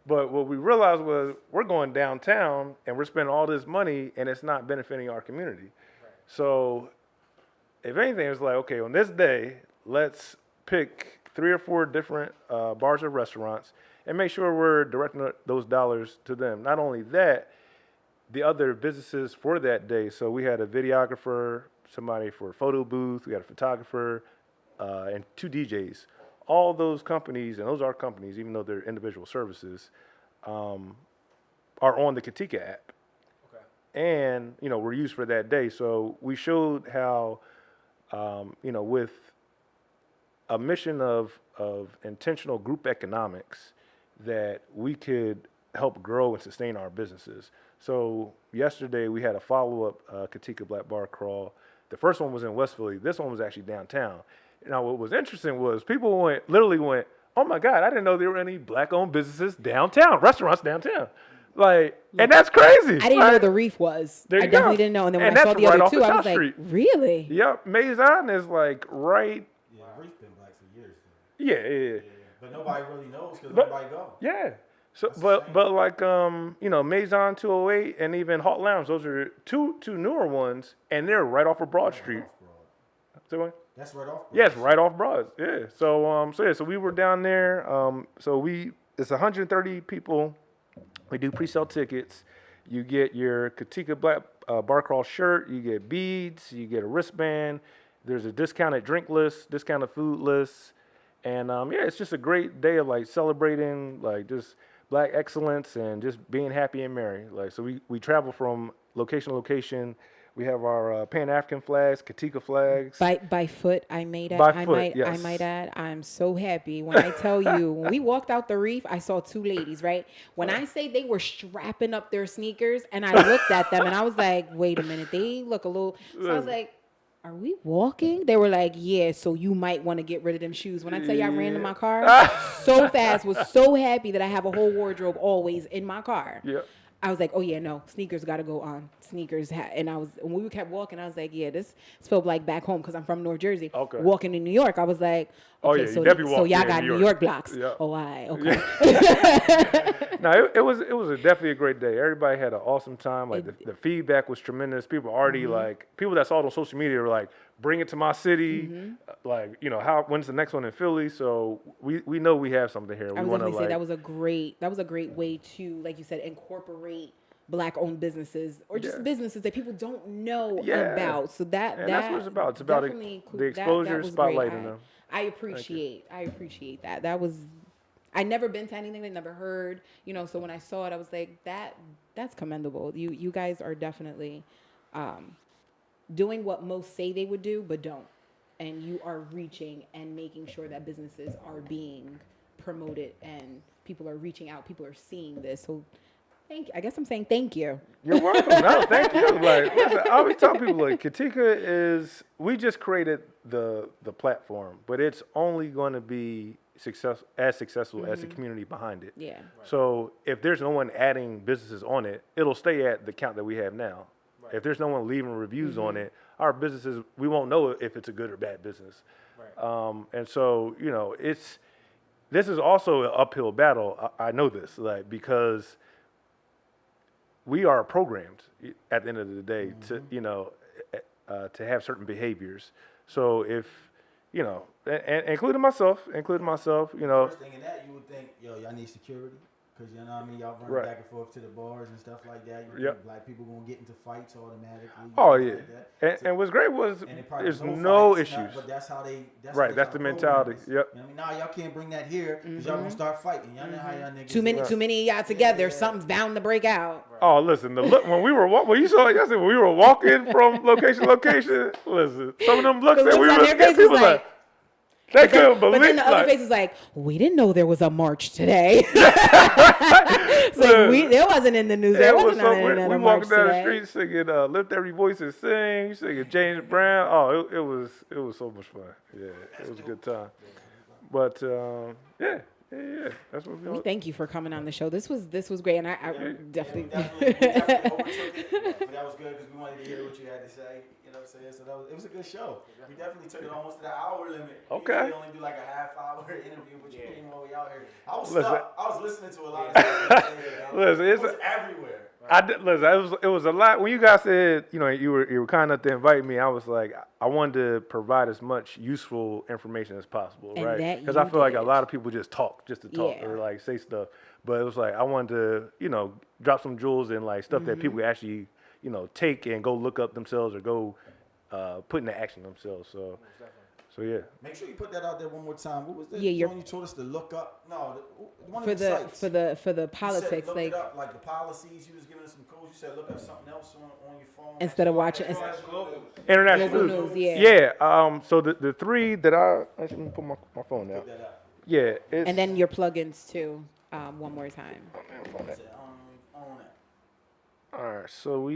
But what we realized was we're going downtown and we're spending all this money and it's not benefiting our community. Right. So if anything, it's like, okay, on this day, let's pick 3 or 4 different bars or restaurants and make sure we're directing those dollars to them. Not only that, the other businesses for that day. So we had a videographer, somebody for a photo booth, we had a photographer, and 2 DJs. All those companies, and those are companies, even though they're individual services, are on the Katika app. Okay. And, were used for that day. So we showed how with a mission of intentional group economics, that we could help grow and sustain our businesses. So yesterday we had a follow-up Katika Black Bar Crawl. The first one was in West Philly. This one was actually downtown. Now what was interesting was people literally went, oh my God, I didn't know there were any black-owned businesses downtown, restaurants downtown. And that's crazy. I didn't know the Reef was. I definitely didn't know. And then when I saw the other 2, I was like, really? Yep. Maison is like right. Yeah, Reef been black for years. Yeah. But nobody really knows because nobody go. Yeah. So, but like Maison 208 and even Hot Lounge, those are two newer ones, and they're right off of Broad Street. That's right off Broad. Yes, right off Broad. Yeah. So we were down there. It's 130 people. We do pre-sale tickets. You get your Katika Black Bar Crawl shirt. You get beads. You get a wristband. There's a discounted drink list, discounted food list. And it's just a great day of like celebrating like just Black excellence and just being happy and merry. Like, so we travel from location to location. We have our Pan-African flags, Katika flags. By foot, I might add. I'm so happy when I tell you, when we walked out the Reef, I saw 2 ladies, right? When I say they were strapping up their sneakers, and I looked at them, and I was like, wait a minute, they look a little... So I was like, are we walking? They were like, yeah, so you might want to get rid of them shoes. When I tell you I ran to my car so fast, was so happy that I have a whole wardrobe always in my car. Yeah. I was like, oh yeah, no, sneakers got to go on. Sneakers, and when we kept walking, I was like, yeah, this felt like back home because I'm from North Jersey. Okay. Walking in New York, I was like, Oh, okay, yeah, you so definitely walked y'all in got New New York. York blocks. Yeah. Oh, okay. No, it was definitely a great day. Everybody had an awesome time. Like the feedback was tremendous. People already like people that saw it on social media were like, bring it to my city. Like, you know, when's the next one in Philly? So we know we have something here. I We was want to definitely say like that was a great way to, like you said, incorporate Black-owned businesses or just businesses that people don't know about. So And that's what it's about. It's about definitely the exposure, that was great. spotlighting them. I appreciate that. That was, I never been to anything, I never heard, you know. So when I saw it, I was like, that's commendable. You guys are definitely doing what most say they would do, but don't. And you are reaching and making sure that businesses are being promoted and people are reaching out. People are seeing this. So I guess I'm saying thank you. You're welcome. No, thank you. Like, listen, I always tell people, like, Katika we just created the platform, but it's only going to be successful as the community behind it. Yeah. So if there's no one adding businesses on it, it'll stay at the count that we have now. Right. If there's no one leaving reviews on it, our businesses, we won't know if it's a good or bad business. Right. And so, you know, this is also an uphill battle. I know this, like, because we are programmed at the end of the day to, you know, to have certain behaviors. So if, you know, and including myself, you know. First thing in that, you would think, y'all need security. Because, you know what I mean, y'all run Right. back and forth to the bars and stuff like that. You Yep. think Black people going to get into fights automatically. Oh, yeah. Like that. And what's great was And it probably there's was no fights, issues. but that's how they. That's Right, what that's the y'all mentality. programs. Yep. You know what I mean? Nah, y'all can't bring that here because y'all gonna start fighting. Y'all know how y'all niggas. Too many of y'all together, something's bound to break out. Oh, listen, the look when we were when you saw it yesterday, when we were walking from location to location, listen, some of them looks The that we looks on were their getting, faces people like- like, they couldn't believe But then the other like, face is like, we didn't know there was a march today. It's like, there wasn't in the news. yeah, There it was wasn't so on weird. a We march walking down the today. street singing "Lift Every Voice and Sing," singing James Brown. Oh, it was so much fun. Yeah, it was a good time. But yeah, that's what We we. thank you for coming on the show. This was great, and I definitely. We definitely overtook it, but that was good because we wanted to hear what you had to say. You know what I'm saying? So it was a good show. We definitely took it almost to the hour limit. Okay. We only do like a half-hour interview, but you came all the way out here. I was Listen. stuck. I was listening to a lot of stuff. Listen, it was everywhere. Listen, it was a lot. When you guys said, you know, you were kind enough to invite me, I was like, I wanted to provide as much useful information as possible, And right? that Because I you feel like a did. lot of people just talk to talk Yeah. or like say stuff. But it was like I wanted to, you know, drop some jewels and like stuff that people actually, you know, take and go look up themselves or go put into action themselves. So yeah. Make sure you put that out there one more time. What was that? Yeah, you're- one you told us to look up? No, one for of the sites. for the You said politics, look like it up, like the policies. You was giving us some codes. You said look up something else on your phone. instead of watching. International Global news. news, yeah. Yeah. So the three that actually let me put my phone down. Put that up. Yeah. It's, And then your plugins too. One more time. I said, on that. all right. So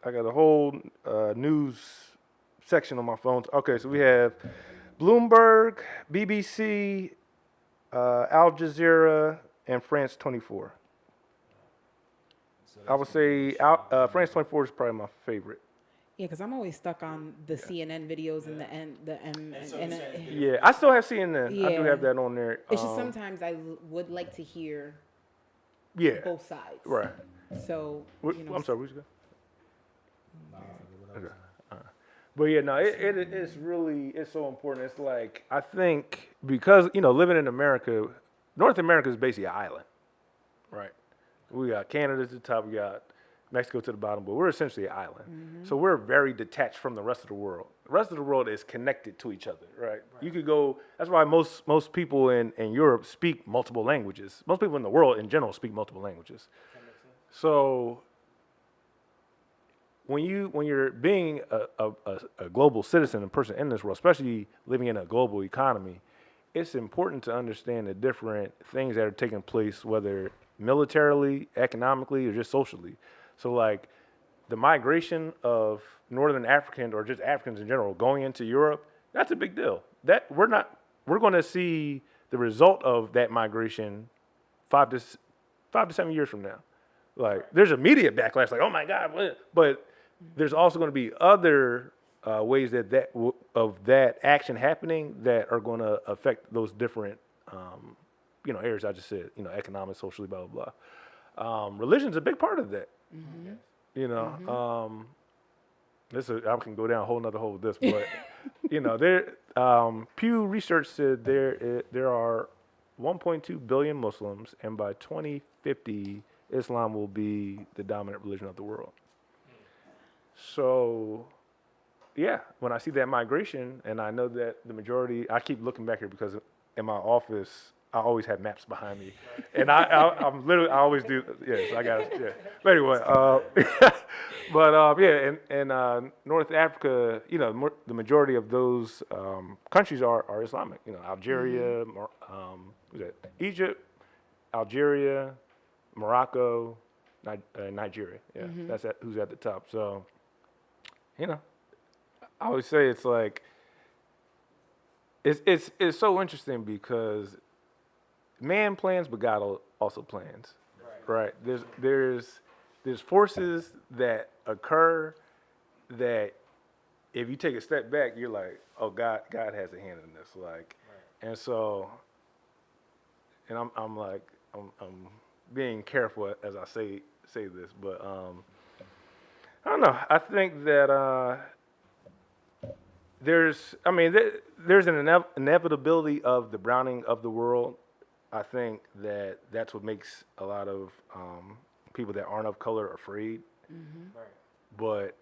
I got a whole news section on my phone. Okay, so we have Bloomberg, BBC, Al Jazeera, and France 24. I would say France 24 is probably my favorite. Yeah, because I'm always stuck on the CNN videos and the M. so And you're saying it's Yeah, I still have CNN. I do Yeah. have that on there. it's just sometimes I would like to hear Yeah. both sides. Right. So What- you know, I'm sorry. Where'd you go? Okay. But yeah, no, it's really so important. It's like I think because you know living in America, North America is basically an island, right? We got Canada to the top, we got Mexico to the bottom, but we're essentially an island. So we're very detached from the rest of the world. The rest of the world is connected to each other, right? You could go. That's why most people in Europe speak multiple languages. Most people in the world in general speak multiple languages. So when you're being a global citizen and person in this world, especially living in a global economy, it's important to understand the different things that are taking place, whether militarily, economically, or just socially. So like the migration of Northern African or just Africans in general going into Europe, that's a big deal. That we're going to see the result of that migration 5 to 5 to 7 years from now. Like, there's immediate backlash, like, oh my God, what? But there's also going to be other ways of that action happening that are going to affect those different, areas I just said, economic, socially, blah, blah, blah. Religion's a big part of that. I can go down a whole nother hole with this, but, Pew Research said there are 1.2 billion Muslims, and by 2050, Islam will be the dominant religion of the world. So, yeah, when I see that migration, and I know that the majority, I keep looking back here because in my office, I always have maps behind me, and I'm literally, I always do. Yes, I got it. Yeah. But anyway, in North Africa, the majority of those countries are Islamic. Algeria, who's that? Egypt, Algeria, Morocco, Nigeria. Yeah, that's who's at the top. So, I always say it's like it's so interesting because man plans, but God also plans. Right. There's forces that occur that if you take a step back, you're like, oh, God has a hand in this. Like, and so, and I'm being careful as I say this, but I don't know. I think that there's an inevitability of the browning of the world. I think that's what makes a lot of people that aren't of color afraid. But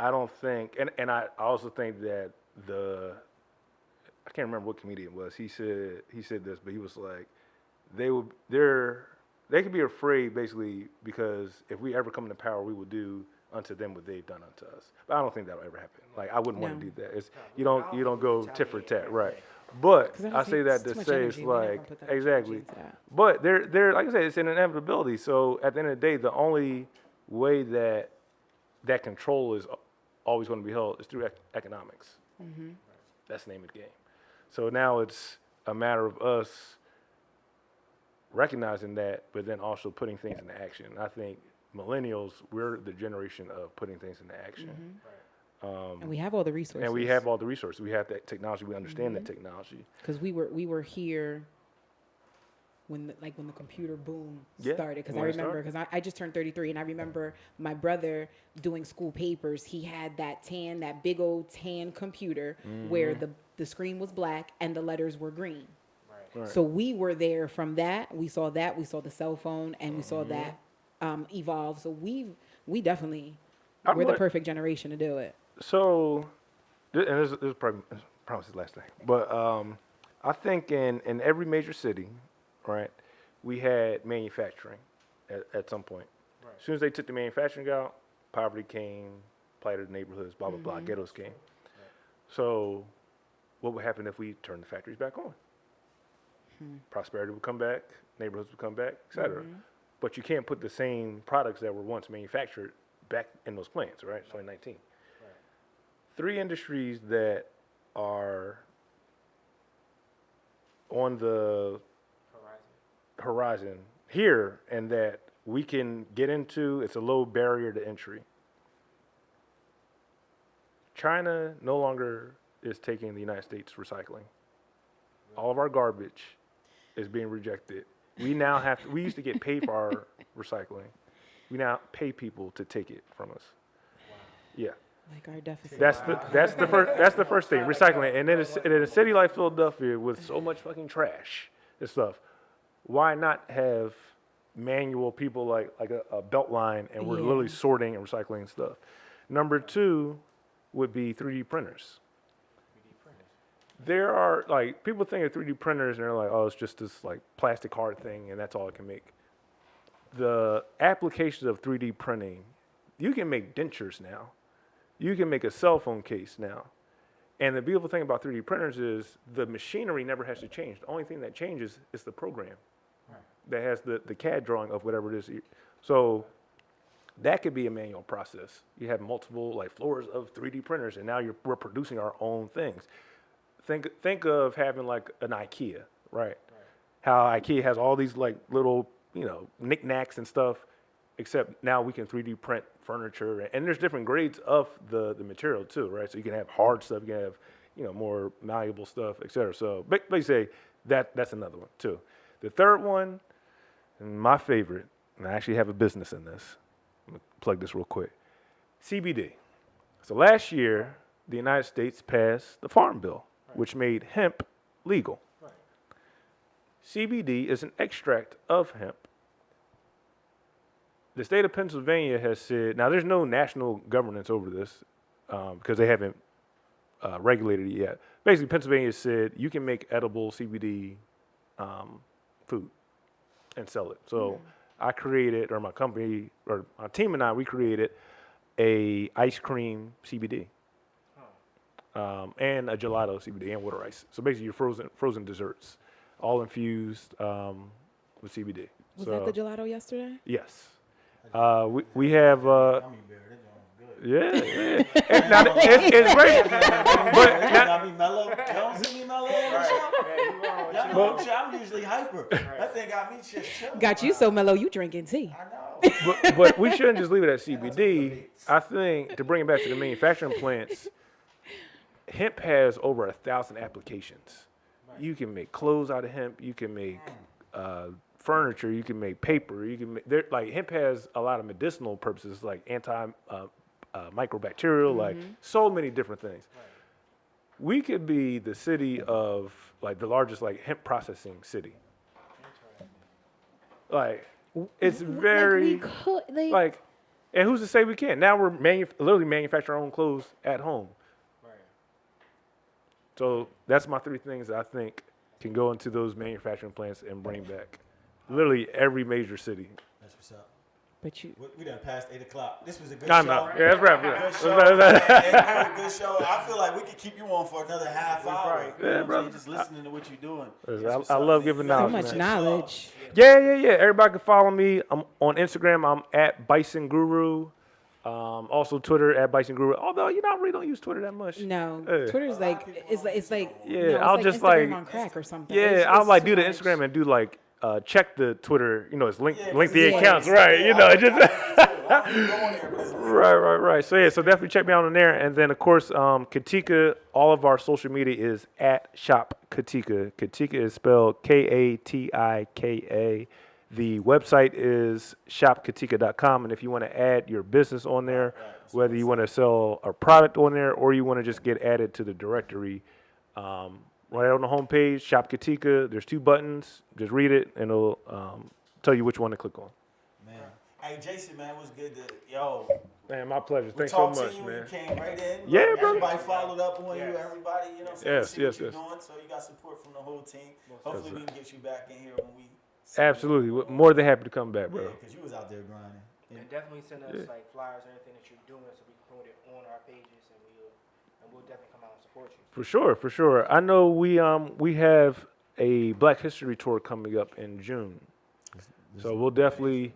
I don't think, and I also think that I can't remember what comedian it was. He said this, but he was like, they could be afraid basically because if we ever come into power, we will do unto them what they've done unto us. But I don't think that'll ever happen. Like, I wouldn't want to do that. It's you don't go tit for tat, right? But I say that to say it's like exactly. But they're like I said, it's an inevitability. So at the end of the day, the only way that control is always going to be held is through economics. That's the name of the game. So now it's a matter of us recognizing that, but then also putting things into action. I think millennials, we're the generation of putting things into action. And we have all the resources. We have that technology. We understand that technology. Because we were here when the computer boom started. Because I remember, because I just turned 33, and I remember my brother doing school papers. He had that big old tan computer where the screen was black and the letters were green. Right. So we were there from that. We saw the cell phone, and we saw that evolve. So we definitely we're the perfect generation to do it. So, and this is probably the last thing, but I think in every major city, right, we had manufacturing at some point. Right. As soon as they took the manufacturing out, poverty came, plight of the neighborhoods, blah, blah, blah, ghettos came. Right. So what would happen if we turned the factories back on? Prosperity would come back, neighborhoods would come back, et cetera. But you can't put the same products that were once manufactured back in those plants, right? 2019. Right. 3 industries that are on the horizon here and that we can get into, it's a low barrier to entry. China no longer is taking the United States recycling. All of our garbage is being rejected. We now we used to get paid for our recycling. We now pay people to take it from us. Wow. Yeah. Like our deficit. That's the first thing, recycling. And then in a city like Philadelphia with so much fucking trash and stuff, why not have manual people like a belt line, and we're literally sorting and recycling stuff. Number 2 would be 3D printers. There are, like, people think of 3D printers and they're like, oh, it's just this, like, plastic hard thing and that's all it can make. The applications of 3D printing, you can make dentures now. You can make a cell phone case now. And the beautiful thing about 3D printers is the machinery never has to change. The only thing that changes is the program that has the CAD drawing of whatever it is. So that could be a manual process. You have multiple, like, floors of 3D printers, and now we're producing our own things. Think of having like an IKEA, right? How IKEA has all these like little knickknacks and stuff. Except now we can 3D print furniture, and there's different grades of the material too, right? So you can have hard stuff, you can have more malleable stuff, et cetera. So basically, that's another one too. The third one, and my favorite, and I actually have a business in this. I'm gonna plug this real quick. CBD. So last year, the United States passed the Farm Bill, which made hemp legal. Right. CBD is an extract of hemp. The state of Pennsylvania has said, now there's no national governance over this because they haven't regulated it yet. Basically, Pennsylvania said you can make edible CBD food and sell it. So I created, or my company, or my team and I, we created a ice cream CBD and a gelato CBD and water ice. So basically, your frozen desserts, all infused with CBD. Was that the gelato yesterday? Yes. We have Gummy bear, that joint good. yeah. Now it's great, but That got me mellow. You don't see me mellow on the show? Y'all know I'm usually hyper. That thing got me just chilling. Got you so mellow, you drinking tea. I know. but we shouldn't just leave it at CBD. I think to bring it back to the manufacturing plants, hemp has over 1,000 applications. You can make clothes out of hemp. You can make furniture. You can make paper. You can make, hemp has a lot of medicinal purposes, like microbacterial, like so many different things. We could be the city of the largest hemp processing city. It's very we could, and who's to say we can't? Now we're literally manufacturing our own clothes at home. Right. So that's my three things that I think can go into those manufacturing plants and bring back literally every major city. That's what's up. But you, We done passed 8 o'clock. This was a good I show. know. Yeah, that's right. Good show. Very good show. I feel like we could keep you on for another half hour. Right. You know Yeah, what I'm bro. saying? Just listening to what you're doing. I love giving so knowledge. much man. knowledge. Yeah. Everybody can follow me. I'm on Instagram. I'm at Bison Guru. Also Twitter at Bison Guru. Although I really don't use Twitter that much. No, Hey. Twitter's it's like Yeah, no, it's I'll like just Instagram on crack or something. Yeah, It's I'll too do the much. Instagram and do check the Twitter. It's link Yeah, link the yeah, accounts, yeah, right? yeah, It just. I don't even go on there, but it's Right. So definitely check me out on there. And then of course, Katika, all of our social media is at Shop Katika. Katika is spelled Katika. The website is shopkatika.com. And if you want to add your business on there, whether you want to sell a product on there or you want to just get added to the directory, right on the homepage, Shop Katika, there's 2 buttons. Just read it and it'll tell you which one to click on. Man. Hey, Jason, man, it was good to, Man, my pleasure. we Thanks so talked much, to you, man. you came right in. Yeah, bro. Everybody followed up on you, Yes. everybody, you know what I'm saying? Yes, See what yes, you're yes. doing, so you got support from the whole team. Hopefully we can get you back in here when we Absolutely. More than happy to come back, Yeah, bro. because you was out there grinding. And definitely send us flyers or anything that you're doing so we can promote it on our pages and we'll definitely come out and support you. For sure. I know we have a Black History tour coming up in June. So we'll definitely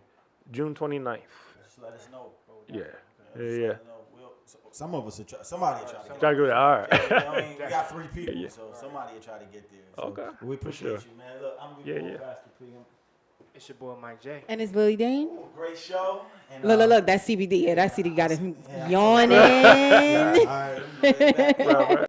June 29th. Just let us know. Yeah. Just Yeah. let us know. Some of us will try. Somebody will try to get Try to go there. All right. there. We got 3 people, Yeah. so somebody will try to get there. So Okay. we appreciate sure. you, man. Look, I'm Yeah, going to yeah. go faster, please. It's your boy Mike J. And it's Lily Dane. Great show. And, Look, that CBD. Yeah, that CBD got him Yeah. yawning. All right. Right.